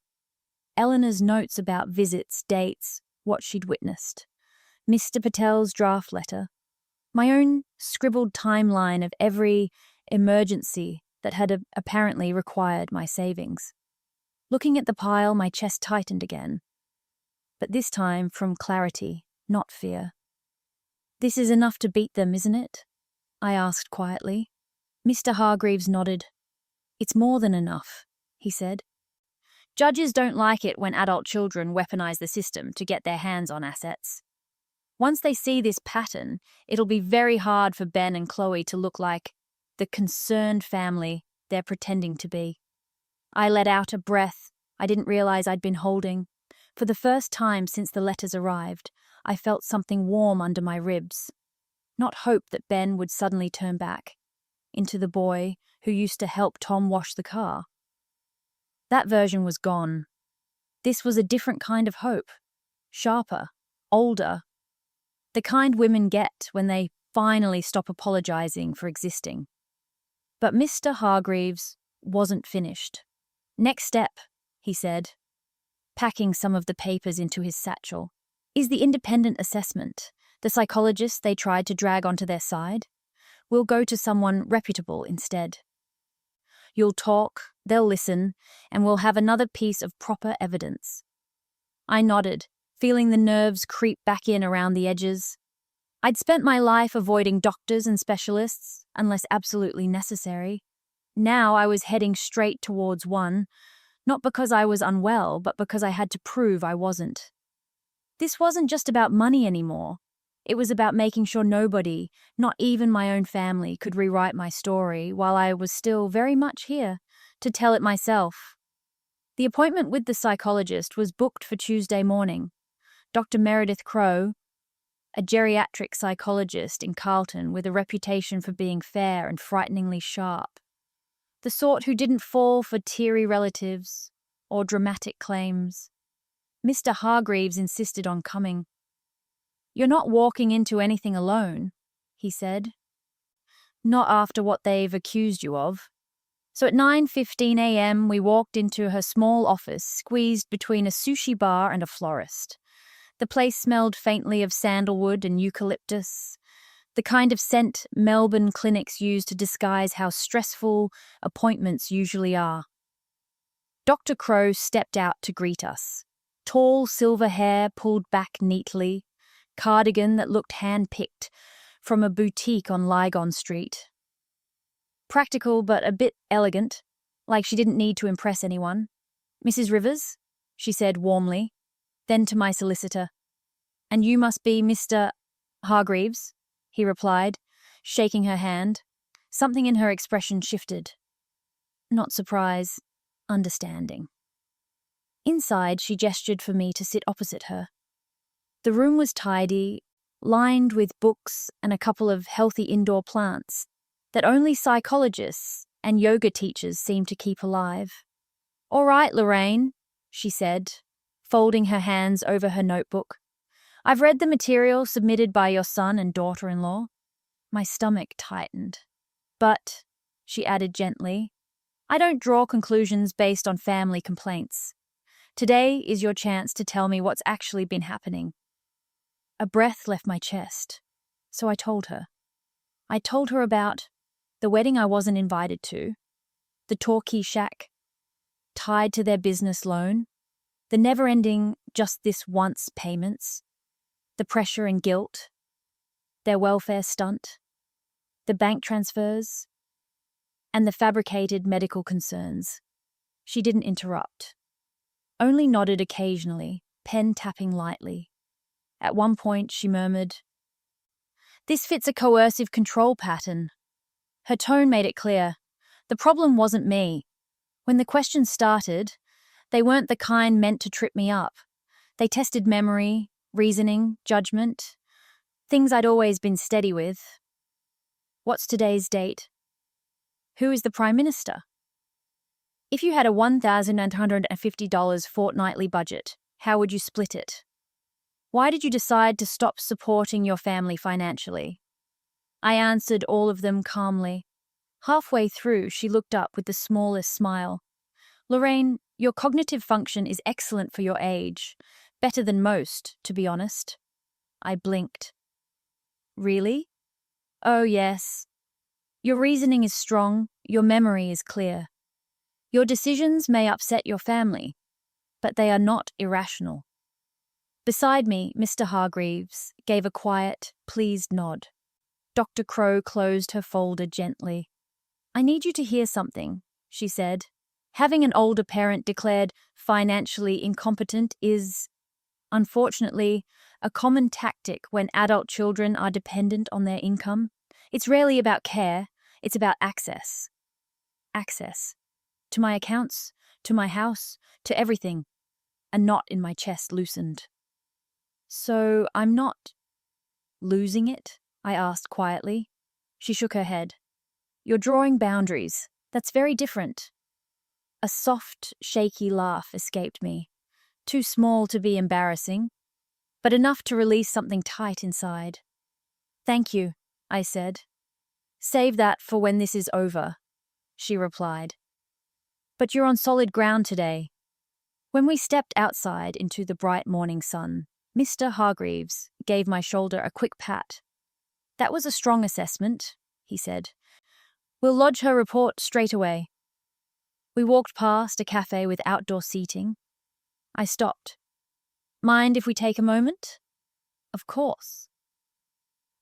Eleanor's notes about visits, dates, what she'd witnessed. Mr. Patel's draft letter. My own scribbled timeline of every emergency that had apparently required my savings. Looking at the pile, my chest tightened again. But this time from clarity, not fear. This is enough to beat them, isn't it? I asked quietly. Mr. Hargreaves nodded. It's more than enough, he said. Judges don't like it when adult children weaponize the system to get their hands on assets. Once they see this pattern, it'll be very hard for Ben and Chloe to look like the concerned family they're pretending to be. I let out a breath I didn't realize I'd been holding. For the first time since the letters arrived, I felt something warm under my ribs. Not hope that Ben would suddenly turn back into the boy who used to help Tom wash the car. That version was gone. This was a different kind of hope. Sharper, older. The kind women get when they finally stop apologizing for existing. But Mr. Hargreaves wasn't finished. Next step, he said, packing some of the papers into his satchel, is the independent assessment, the psychologist they tried to drag onto their side. We'll go to someone reputable instead. You'll talk, they'll listen, and we'll have another piece of proper evidence. I nodded, feeling the nerves creep back in around the edges. I'd spent my life avoiding doctors and specialists, unless absolutely necessary. Now I was heading straight towards one, not because I was unwell, but because I had to prove I wasn't. This wasn't just about money anymore. It was about making sure nobody, not even my own family, could rewrite my story while I was still very much here to tell it myself. The appointment with the psychologist was booked for Tuesday morning. Dr. Meredith Crowe, a geriatric psychologist in Carlton with a reputation for being fair and frighteningly sharp. The sort who didn't fall for teary relatives or dramatic claims. Mr. Hargreaves insisted on coming. "You're not walking into anything alone," he said. "Not after what they've accused you of." So at 9:15 a.m. we walked into her small office, squeezed between a sushi bar and a florist. The place smelled faintly of sandalwood and eucalyptus, the kind of scent Melbourne clinics use to disguise how stressful appointments usually are. Dr. Crowe stepped out to greet us. Tall silver hair pulled back neatly, cardigan that looked hand-picked from a boutique on Lygon Street. Practical but a bit elegant, like she didn't need to impress anyone. "Mrs. Rivers," she said warmly, then to my solicitor. "And you must be Mr. Hargreaves," he replied, shaking her hand. Something in her expression shifted. Not surprise, understanding. Inside, she gestured for me to sit opposite her. The room was tidy, lined with books and a couple of healthy indoor plants that only psychologists and yoga teachers seem to keep alive. "All right, Lorraine," she said, folding her hands over her notebook. "I've read the material submitted by your son and daughter-in-law." My stomach tightened. "But," she added gently, "I don't draw conclusions based on family complaints. Today is your chance to tell me what's actually been happening." A breath left my chest, so I told her. I told her about the wedding I wasn't invited to, the Torquay shack tied to their business loan, the never-ending just this once payments, the pressure and guilt, their welfare stunt, the bank transfers, and the fabricated medical concerns. She didn't interrupt, only nodded occasionally, pen tapping lightly. At one point, she murmured, "This fits a coercive control pattern." Her tone made it clear. The problem wasn't me. When the questions started, they weren't the kind meant to trip me up. They tested memory, reasoning, judgment, things I'd always been steady with. "What's today's date? Who is the Prime Minister? If you had a $1,950 fortnightly budget, how would you split it? Why did you decide to stop supporting your family financially?" I answered all of them calmly. Halfway through, she looked up with the smallest smile. "Lorraine, your cognitive function is excellent for your age. Better than most, to be honest." I blinked. "Really?" "Oh, yes. Your reasoning is strong, your memory is clear. Your decisions may upset your family, but they are not irrational." Beside me, Mr. Hargreaves gave a quiet, pleased nod. Dr. Crowe closed her folder gently. "I need you to hear something," she said, Having an older parent declared financially incompetent is, unfortunately, a common tactic when adult children are dependent on their income. It's rarely about care, it's about access. Access. To my accounts, to my house, to everything. A knot in my chest loosened. So I'm not losing it? I asked quietly. She shook her head. You're drawing boundaries. That's very different. A soft, shaky laugh escaped me. Too small to be embarrassing, but enough to release something tight inside. Thank you, I said. Save that for when this is over, she replied. But you're on solid ground today. When we stepped outside into the bright morning sun, Mr. Hargreaves gave my shoulder a quick pat. That was a strong assessment, he said. We'll lodge her report straight away. We walked past a cafe with outdoor seating. I stopped. Mind if we take a moment? Of course.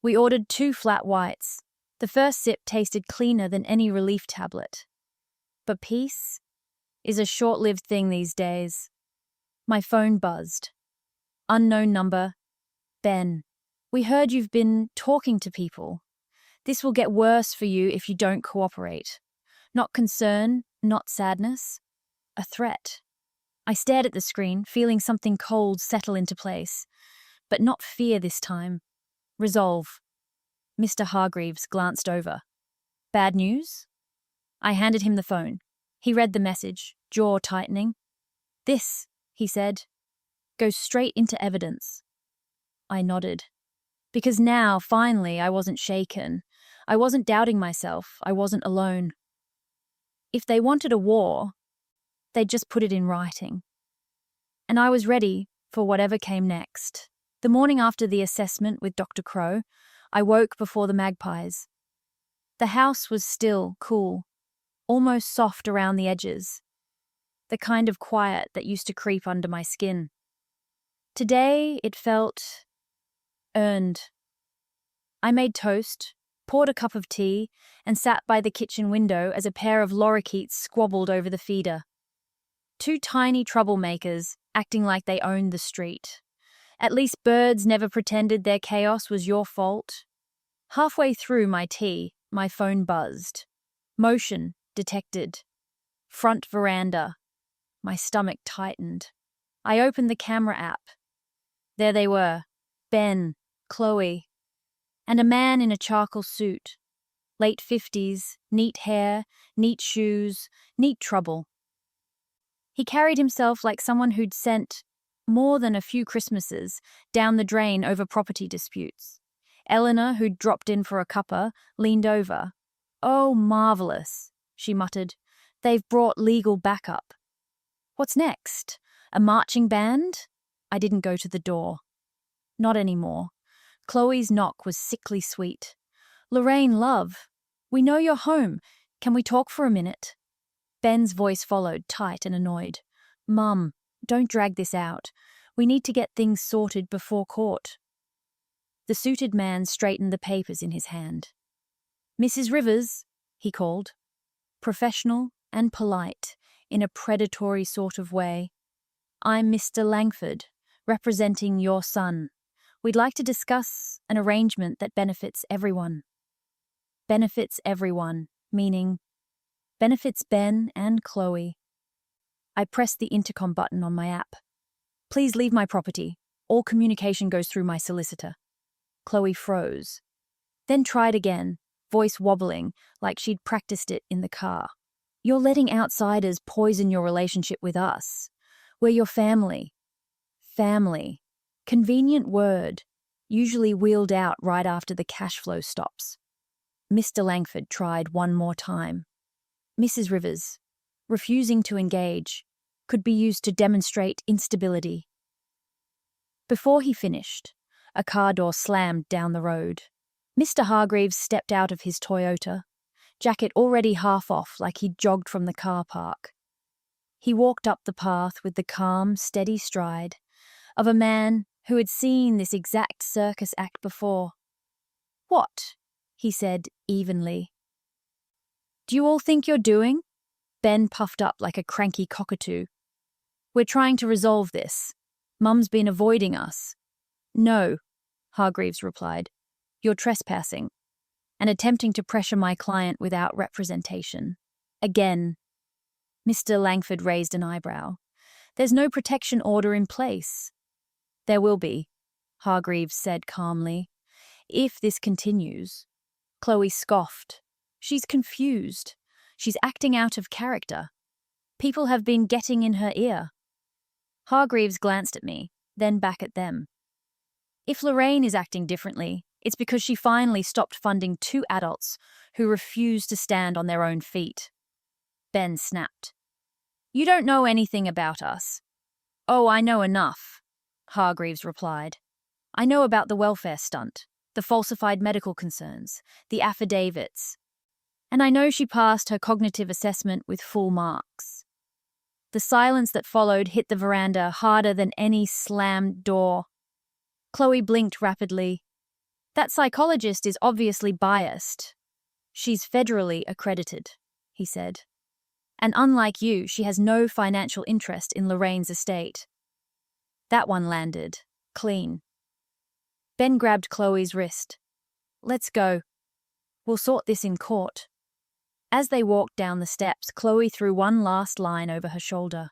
We ordered 2 flat whites. The first sip tasted cleaner than any relief tablet. But peace is a short-lived thing these days. My phone buzzed. Unknown number. Ben, we heard you've been talking to people. This will get worse for you if you don't cooperate. Not concern, not sadness. A threat. I stared at the screen, feeling something cold settle into place. But not fear this time. Resolve. Mr. Hargreaves glanced over. Bad news? I handed him the phone. He read the message, jaw tightening. This, he said, goes straight into evidence. I nodded. Because now, finally, I wasn't shaken. I wasn't doubting myself. I wasn't alone. If they wanted a war, they'd just put it in writing. And I was ready for whatever came next. The morning after the assessment with Dr. Crow, I woke before the magpies. The house was still cool, almost soft around the edges, the kind of quiet that used to creep under my skin. Today it felt earned. I made toast, poured a cup of tea, and sat by the kitchen window as a pair of lorikeets squabbled over the feeder. 2 tiny troublemakers acting like they owned the street. At least birds never pretended their chaos was your fault. Halfway through my tea, my phone buzzed. Motion detected. Front veranda. My stomach tightened. I opened the camera app. There they were. Ben, Chloe, and a man in a charcoal suit. Late 50s, neat hair, neat shoes, neat trouble. He carried himself like someone who'd sent more than a few Christmases down the drain over property disputes. Eleanor, who'd dropped in for a cuppa, leaned over. Oh, marvellous, she muttered. They've brought legal backup. What's next? A marching band? I didn't go to the door. Not anymore. Chloe's knock was sickly sweet. Lorraine, love, we know you're home. Can we talk for a minute? Ben's voice followed, tight and annoyed. Mum, don't drag this out. We need to get things sorted before court. The suited man straightened the papers in his hand. Mrs. Rivers, he called. Professional and polite, in a predatory sort of way. I'm Mr. Langford, representing your son. We'd like to discuss an arrangement that benefits everyone. Benefits everyone, meaning benefits Ben and Chloe. I pressed the intercom button on my app. Please leave my property. All communication goes through my solicitor. Chloe froze. Then tried again, voice wobbling like she'd practiced it in the car. You're letting outsiders poison your relationship with us. We're your family. Family. Convenient word, usually wheeled out right after the cash flow stops. Mr. Langford tried one more time. Mrs. Rivers, refusing to engage, could be used to demonstrate instability. Before he finished, a car door slammed down the road. Mr. Hargreaves stepped out of his Toyota, jacket already half off like he'd jogged from the car park. He walked up the path with the calm, steady stride of a man who had seen this exact circus act before. What? He said evenly. Do you all think you're doing? Ben puffed up like a cranky cockatoo. We're trying to resolve this. Mum's been avoiding us. No, Hargreaves replied. You're trespassing and attempting to pressure my client without representation. Again. Mr. Langford raised an eyebrow. There's no protection order in place. There will be, Hargreaves said calmly. If this continues. Chloe scoffed. She's confused. She's acting out of character. People have been getting in her ear. Hargreaves glanced at me, then back at them. If Lorraine is acting differently, it's because she finally stopped funding 2 adults who refuse to stand on their own feet. Ben snapped. You don't know anything about us. Oh, I know enough, Hargreaves replied. I know about the welfare stunt, the falsified medical concerns, the affidavits. And I know she passed her cognitive assessment with full marks. The silence that followed hit the veranda harder than any slammed door. Chloe blinked rapidly. That psychologist is obviously biased. She's federally accredited, he said. And unlike you, she has no financial interest in Lorraine's estate. That one landed. Clean. Ben grabbed Chloe's wrist. Let's go. We'll sort this in court. As they walked down the steps, Chloe threw one last line over her shoulder.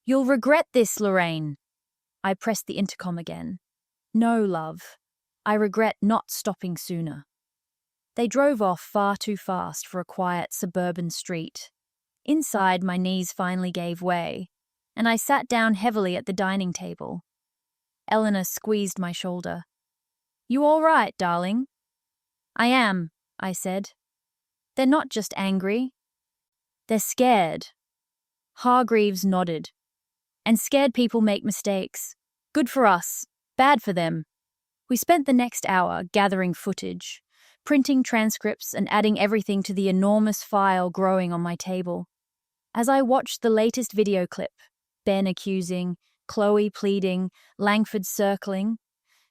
You'll regret this, Lorraine. I pressed the intercom again. No, love. I regret not stopping sooner. They drove off far too fast for a quiet suburban street. Inside, my knees finally gave way, and I sat down heavily at the dining table. Eleanor squeezed my shoulder. You all right, darling? I am, I said. They're not just angry. They're scared. Hargreaves nodded. And scared people make mistakes. Good for us, bad for them. We spent the next hour gathering footage, printing transcripts and adding everything to the enormous file growing on my table. As I watched the latest video clip, Ben accusing, Chloe pleading, Langford circling,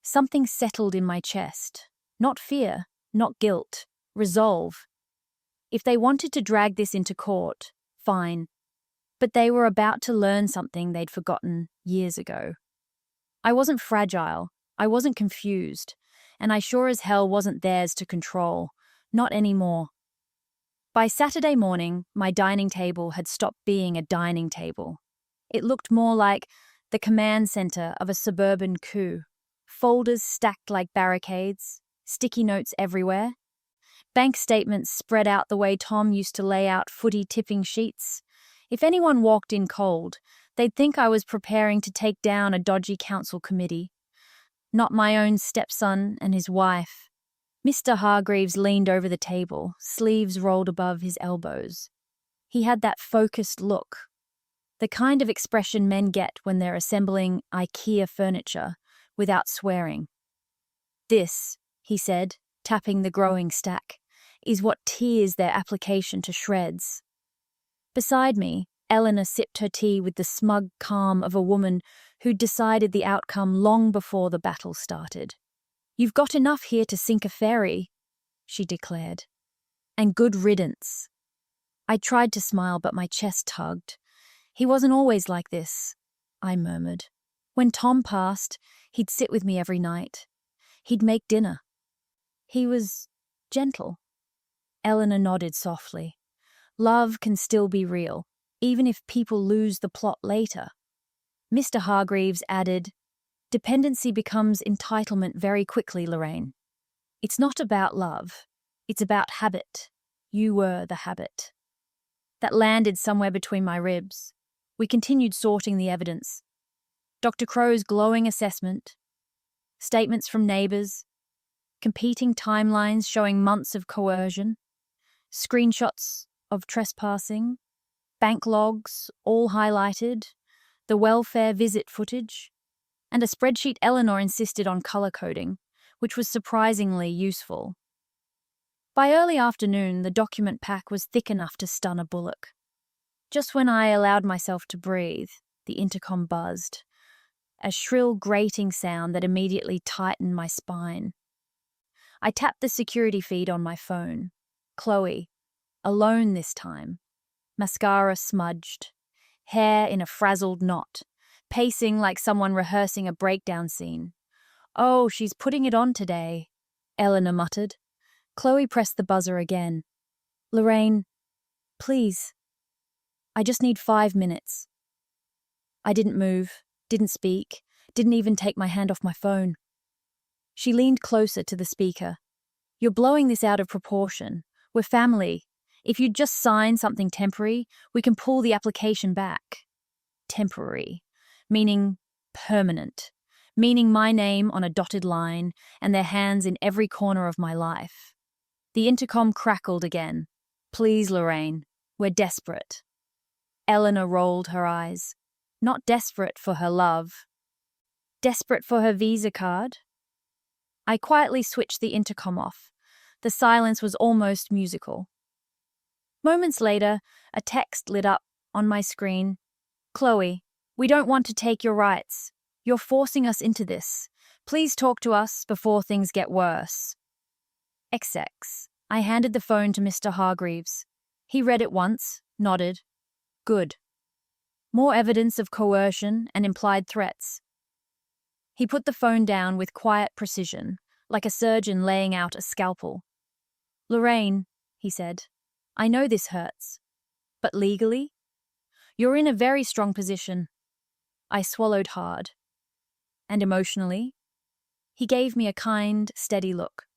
something settled in my chest. Not fear, not guilt, resolve. If they wanted to drag this into court, fine. But they were about to learn something they'd forgotten years ago. I wasn't fragile, I wasn't confused, and I sure as hell wasn't theirs to control. Not anymore. By Saturday morning, my dining table had stopped being a dining table. It looked more like the command center of a suburban coup. Folders stacked like barricades, sticky notes everywhere. Bank statements spread out the way Tom used to lay out footy tipping sheets. If anyone walked in cold, they'd think I was preparing to take down a dodgy council committee. Not my own stepson and his wife. Mr. Hargreaves leaned over the table, sleeves rolled above his elbows. He had that focused look, the kind of expression men get when they're assembling IKEA furniture without swearing. This, he said, tapping the growing stack, is what tears their application to shreds. Beside me, Eleanor sipped her tea with the smug calm of a woman who'd decided the outcome long before the battle started. You've got enough here to sink a ferry, she declared. And good riddance. I tried to smile, but my chest tugged. He wasn't always like this, I murmured. When Tom passed, he'd sit with me every night. He'd make dinner. He was gentle. Eleanor nodded softly. Love can still be real, even if people lose the plot later. Mr. Hargreaves added, Dependency becomes entitlement very quickly, Lorraine. It's not about love. It's about habit. You were the habit. That landed somewhere between my ribs. We continued sorting the evidence. Dr. Crow's glowing assessment, statements from neighbours, competing timelines showing months of coercion, screenshots of trespassing, bank logs, all highlighted, the welfare visit footage, and a spreadsheet Eleanor insisted on colour coding, which was surprisingly useful. By early afternoon, the document pack was thick enough to stun a bullock. Just when I allowed myself to breathe, the intercom buzzed, a shrill grating sound that immediately tightened my spine. I tapped the security feed on my phone. Chloe, alone this time. mascara smudged, hair in a frazzled knot, pacing like someone rehearsing a breakdown scene. "Oh, she's putting it on today," Eleanor muttered. Chloe pressed the buzzer again. "Lorraine, please. I just need 5 minutes." I didn't move, didn't speak, didn't even take my hand off my phone. She leaned closer to the speaker. "You're blowing this out of proportion. We're family. If you'd just sign something temporary, we can pull the application back." Temporary, meaning permanent, meaning my name on a dotted line and their hands in every corner of my life. The intercom crackled again. "Please, Lorraine, we're desperate." Eleanor rolled her eyes. Not desperate for her love. Desperate for her Visa card? I quietly switched the intercom off. The silence was almost musical. Moments later, a text lit up on my screen. "Chloe, we don't want to take your rights. You're forcing us into this. Please talk to us before things get worse." XX. I handed the phone to Mr. Hargreaves. He read it once, nodded. Good. More evidence of coercion and implied threats. He put the phone down with quiet precision, like a surgeon laying out a scalpel. "Lorraine," he said, "I know this hurts. But legally? You're in a very strong position." I swallowed hard. And emotionally? He gave me a kind, steady look.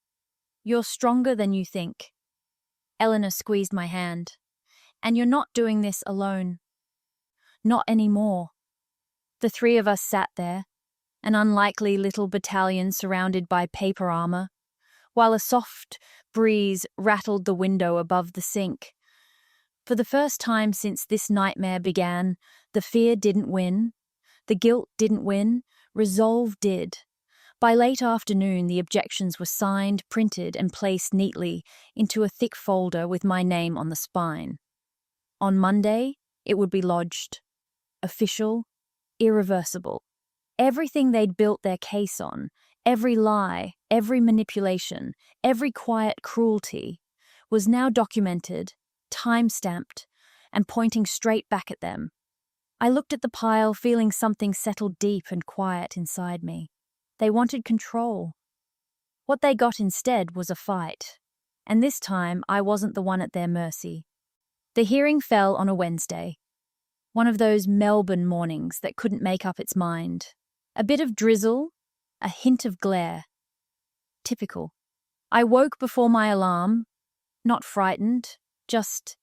"You're stronger than you think." Eleanor squeezed my hand. "And you're not doing this alone." Not anymore. The three of us sat there, an unlikely little battalion surrounded by paper armor, while a soft breeze rattled the window above the sink. For the first time since this nightmare began, the fear didn't win, the guilt didn't win, resolve did. By late afternoon, the objections were signed, printed, and placed neatly into a thick folder with my name on the spine. On Monday, it would be lodged. Official, irreversible. Everything they'd built their case on, every lie, every manipulation, every quiet cruelty, was now documented, time-stamped, and pointing straight back at them. I looked at the pile, feeling something settle deep and quiet inside me. They wanted control. What they got instead was a fight, and this time I wasn't the one at their mercy. The hearing fell on a Wednesday. One of those Melbourne mornings that couldn't make up its mind. A bit of drizzle, a hint of glare. Typical. I woke before my alarm, not frightened, just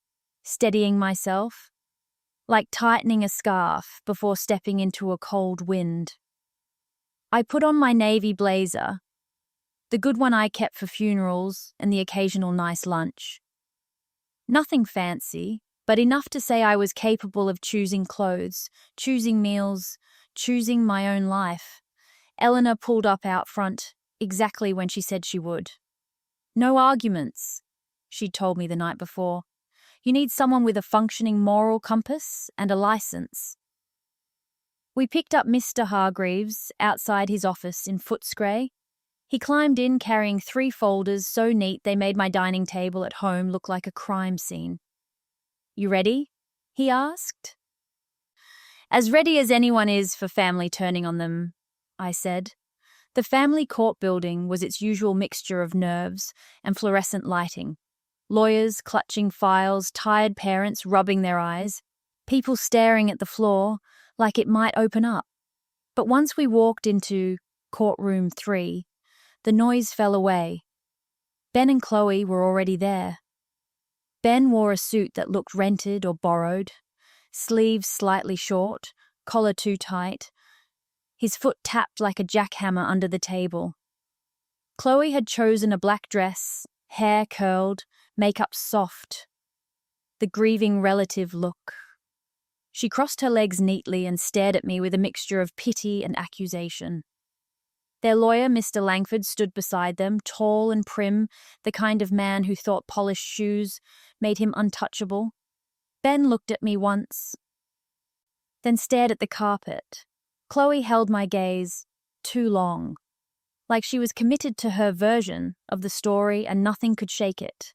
steadying myself, like tightening a scarf before stepping into a cold wind. I put on my navy blazer, the good one I kept for funerals and the occasional nice lunch. Nothing fancy, but enough to say I was capable of choosing clothes, choosing meals, choosing my own life. Eleanor pulled up out front, exactly when she said she would. "No arguments," she'd told me the night before. "You need someone with a functioning moral compass and a license." We picked up Mr. Hargreaves outside his office in Footscray. He climbed in carrying 3 folders so neat they made my dining table at home look like a crime scene. "You ready?" he asked. "As ready as anyone is for family turning on them," I said. The family court building was its usual mixture of nerves and fluorescent lighting. Lawyers clutching files, tired parents rubbing their eyes, people staring at the floor like it might open up. But once we walked into courtroom 3, the noise fell away. Ben and Chloe were already there. Ben wore a suit that looked rented or borrowed, sleeves slightly short, collar too tight. His foot tapped like a jackhammer under the table. Chloe had chosen a black dress, hair curled, makeup soft. The grieving relative look. She crossed her legs neatly and stared at me with a mixture of pity and accusation. Their lawyer, Mr. Langford, stood beside them, tall and prim, the kind of man who thought polished shoes made him untouchable. Ben looked at me once, then stared at the carpet. Chloe held my gaze too long, like she was committed to her version of the story and nothing could shake it.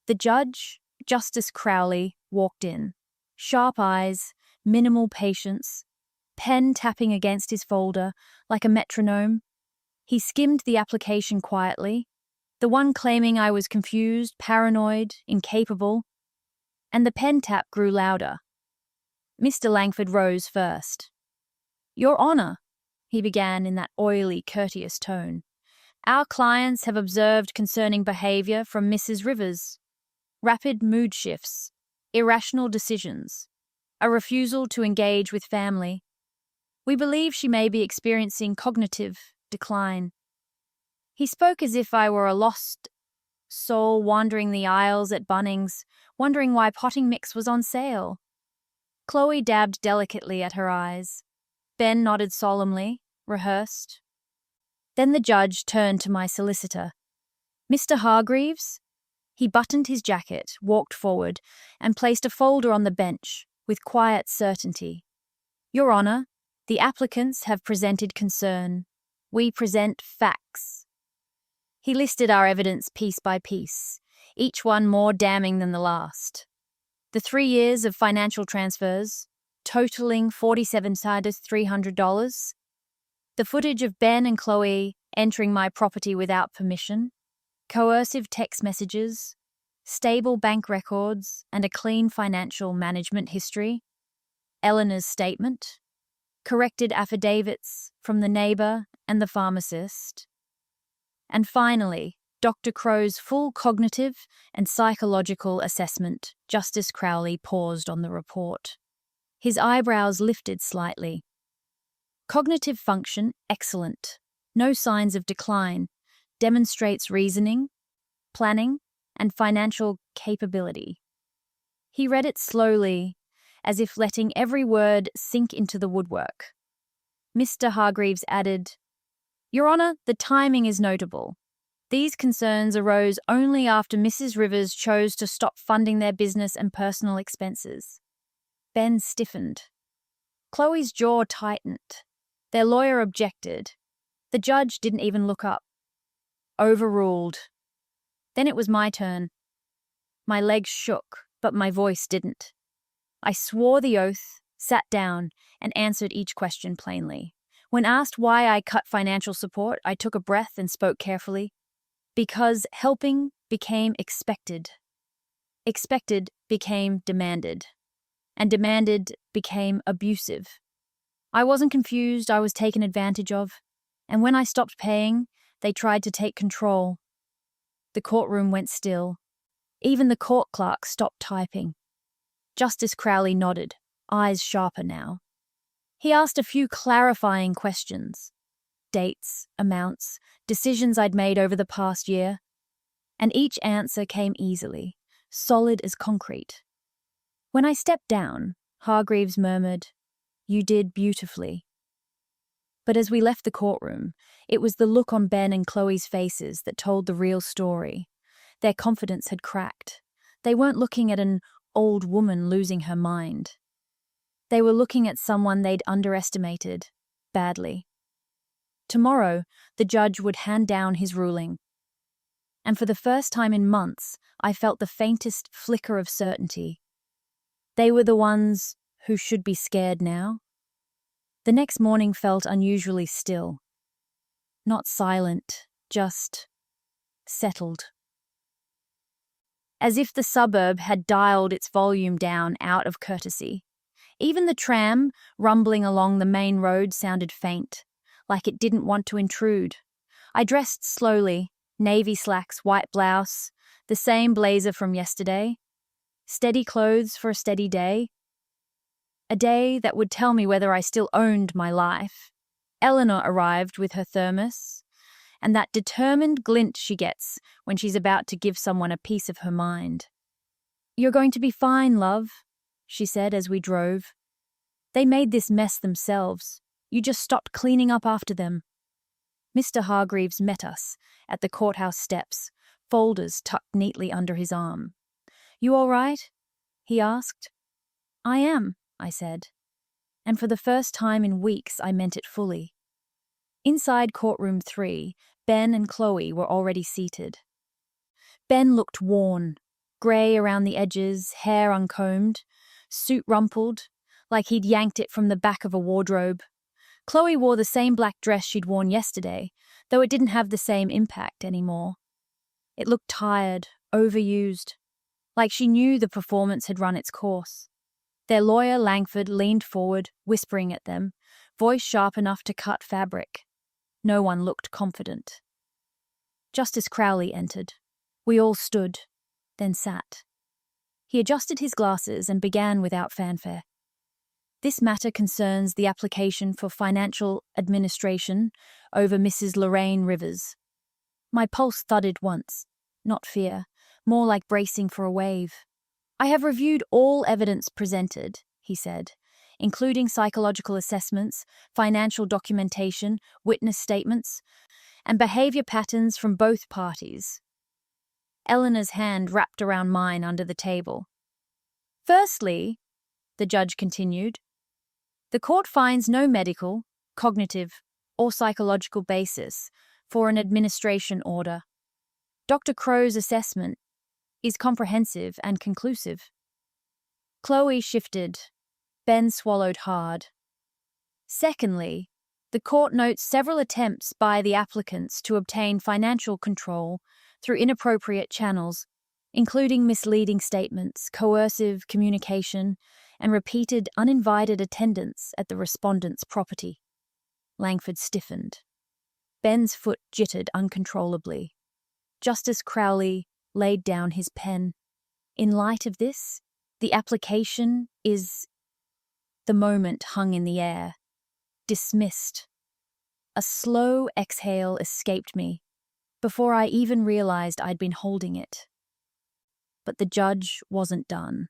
The judge, Justice Crowley, walked in. Sharp eyes, minimal patience, pen tapping against his folder like a metronome. He skimmed the application quietly, the one claiming I was confused, paranoid, incapable, and the pen tap grew louder. Mr. Langford rose first. "Your Honour," he began in that oily, courteous tone, "our clients have observed concerning behaviour from Mrs. Rivers. Rapid mood shifts, irrational decisions, a refusal to engage with family. We believe she may be experiencing cognitive decline." He spoke as if I were a lost soul wandering the aisles at Bunnings, wondering why potting mix was on sale. Chloe dabbed delicately at her eyes. Ben nodded solemnly, rehearsed. Then the judge turned to my solicitor. "Mr. Hargreaves?" He buttoned his jacket, walked forward, and placed a folder on the bench, with quiet certainty. "Your Honour, the applicants have presented concern. We present facts." He listed our evidence piece by piece, each one more damning than the last. The 3 years of financial transfers, totaling $47,300. The footage of Ben and Chloe entering my property without permission. Coercive text messages, stable bank records, and a clean financial management history. Eleanor's statement. Corrected affidavits from the neighbour and the pharmacist. And finally, Dr. Crow's full cognitive and psychological assessment. Justice Crowley paused on the report. His eyebrows lifted slightly. Cognitive function, excellent. No signs of decline. Demonstrates reasoning, planning, and financial capability. He read it slowly, as if letting every word sink into the woodwork. Mr. Hargreaves added, "Your Honour, the timing is notable. These concerns arose only after Mrs. Rivers chose to stop funding their business and personal expenses." Ben stiffened. Chloe's jaw tightened. Their lawyer objected. The judge didn't even look up. Overruled. Then it was my turn. My legs shook, but my voice didn't. I swore the oath, sat down, and answered each question plainly. When asked why I cut financial support, I took a breath and spoke carefully. Because helping became expected. Expected became demanded. And demanded became abusive. I wasn't confused, I was taken advantage of. And when I stopped paying, they tried to take control. The courtroom went still. Even the court clerk stopped typing. Justice Crowley nodded, eyes sharper now. He asked a few clarifying questions. Dates, amounts, decisions I'd made over the past year. And each answer came easily, solid as concrete. When I stepped down, Hargreaves murmured, "You did beautifully." But as we left the courtroom, it was the look on Ben and Chloe's faces that told the real story. Their confidence had cracked. They weren't looking at an old woman losing her mind. They were looking at someone they'd underestimated, badly. Tomorrow, the judge would hand down his ruling. And for the first time in months, I felt the faintest flicker of certainty. They were the ones who should be scared now. The next morning felt unusually still. Not silent, just settled. As if the suburb had dialed its volume down out of courtesy. Even the tram, rumbling along the main road, sounded faint, like it didn't want to intrude. I dressed slowly, navy slacks, white blouse, the same blazer from yesterday. Steady clothes for a steady day. A day that would tell me whether I still owned my life. Eleanor arrived with her thermos, and that determined glint she gets when she's about to give someone a piece of her mind. "You're going to be fine, love," she said as we drove. "They made this mess themselves. You just stopped cleaning up after them." Mr. Hargreaves met us at the courthouse steps, folders tucked neatly under his arm. "You all right?" he asked. "I am," I said. And for the first time in weeks, I meant it fully. Inside courtroom 3, Ben and Chloe were already seated. Ben looked worn, grey around the edges, hair uncombed, suit rumpled, like he'd yanked it from the back of a wardrobe. Chloe wore the same black dress she'd worn yesterday, though it didn't have the same impact anymore. It looked tired, overused, like she knew the performance had run its course. Their lawyer, Langford, leaned forward, whispering at them, voice sharp enough to cut fabric. No one looked confident. Justice Crowley entered. We all stood, then sat. He adjusted his glasses and began without fanfare. This matter concerns the application for financial administration over Mrs. Lorraine Rivers. My pulse thudded once, not fear, more like bracing for a wave. I have reviewed all evidence presented, he said, including psychological assessments, financial documentation, witness statements, and behavior patterns from both parties. Eleanor's hand wrapped around mine under the table. Firstly, the judge continued, the court finds no medical, cognitive, or psychological basis for an administration order. Dr. Crow's assessment is comprehensive and conclusive. Chloe shifted. Ben swallowed hard. Secondly, the court notes several attempts by the applicants to obtain financial control through inappropriate channels, including misleading statements, coercive communication, and repeated uninvited attendance at the respondent's property. Langford stiffened. Ben's foot jittered uncontrollably. Justice Crowley laid down his pen. In light of this, the application is... The moment hung in the air. Dismissed. A slow exhale escaped me before I even realized I'd been holding it. But the judge wasn't done.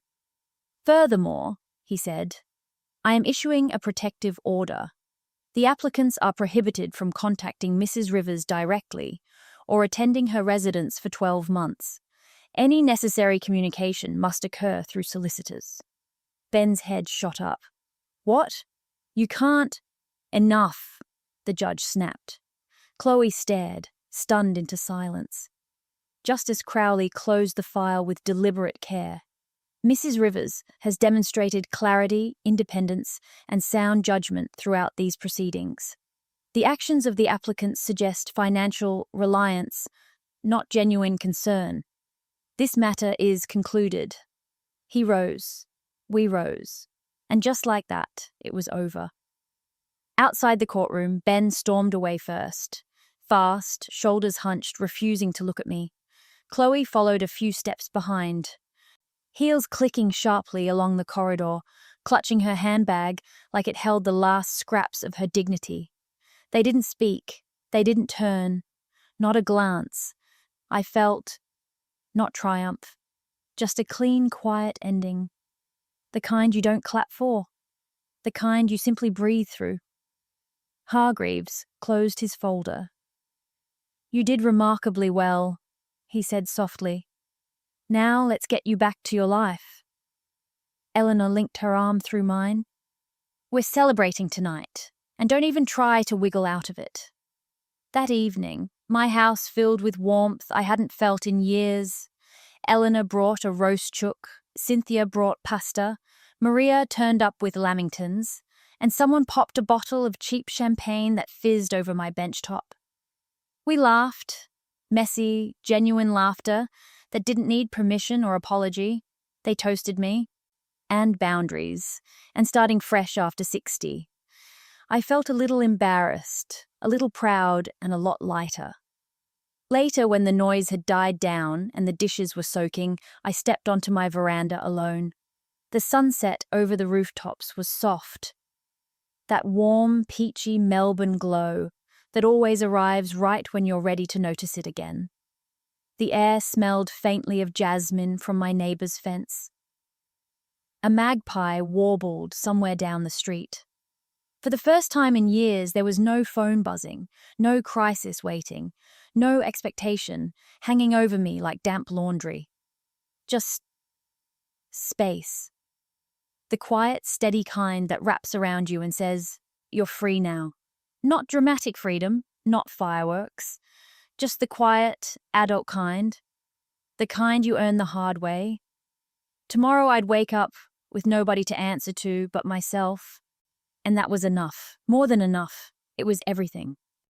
Furthermore, he said, I am issuing a protective order. The applicants are prohibited from contacting Mrs. Rivers directly or attending her residence for 12 months. Any necessary communication must occur through solicitors. Ben's head shot up. What? You can't... Enough, the judge snapped. Chloe stared, stunned into silence. Justice Crowley closed the file with deliberate care. Mrs. Rivers has demonstrated clarity, independence, and sound judgment throughout these proceedings. The actions of the applicants suggest financial reliance, not genuine concern. This matter is concluded. He rose. We rose. And just like that, it was over. Outside the courtroom, Ben stormed away first. Fast, shoulders hunched, refusing to look at me. Chloe followed a few steps behind. Heels clicking sharply along the corridor, clutching her handbag like it held the last scraps of her dignity. They didn't speak. They didn't turn. Not a glance. I felt, not triumph, just a clean, quiet ending. The kind you don't clap for. The kind you simply breathe through. Hargreaves closed his folder. You did remarkably well, he said softly. Now let's get you back to your life. Eleanor linked her arm through mine. We're celebrating tonight, and don't even try to wiggle out of it. That evening, my house filled with warmth I hadn't felt in years. Eleanor brought a roast chook, Cynthia brought pasta, Maria turned up with lamingtons, and someone popped a bottle of cheap champagne that fizzed over my bench top. We laughed, messy, genuine laughter that didn't need permission or apology. They toasted me, and boundaries, and starting fresh after 60. I felt a little embarrassed, a little proud, and a lot lighter. Later, when the noise had died down and the dishes were soaking, I stepped onto my veranda alone. The sunset over the rooftops was soft. That warm, peachy Melbourne glow that always arrives right when you're ready to notice it again. The air smelled faintly of jasmine from my neighbour's fence. A magpie warbled somewhere down the street. For the first time in years, there was no phone buzzing, no crisis waiting, no expectation hanging over me like damp laundry. Just space. The quiet, steady kind that wraps around you and says, you're free now. Not dramatic freedom, not fireworks. Just the quiet, adult kind. The kind you earn the hard way. Tomorrow I'd wake up with nobody to answer to but myself. And that was enough. More than enough. It was everything.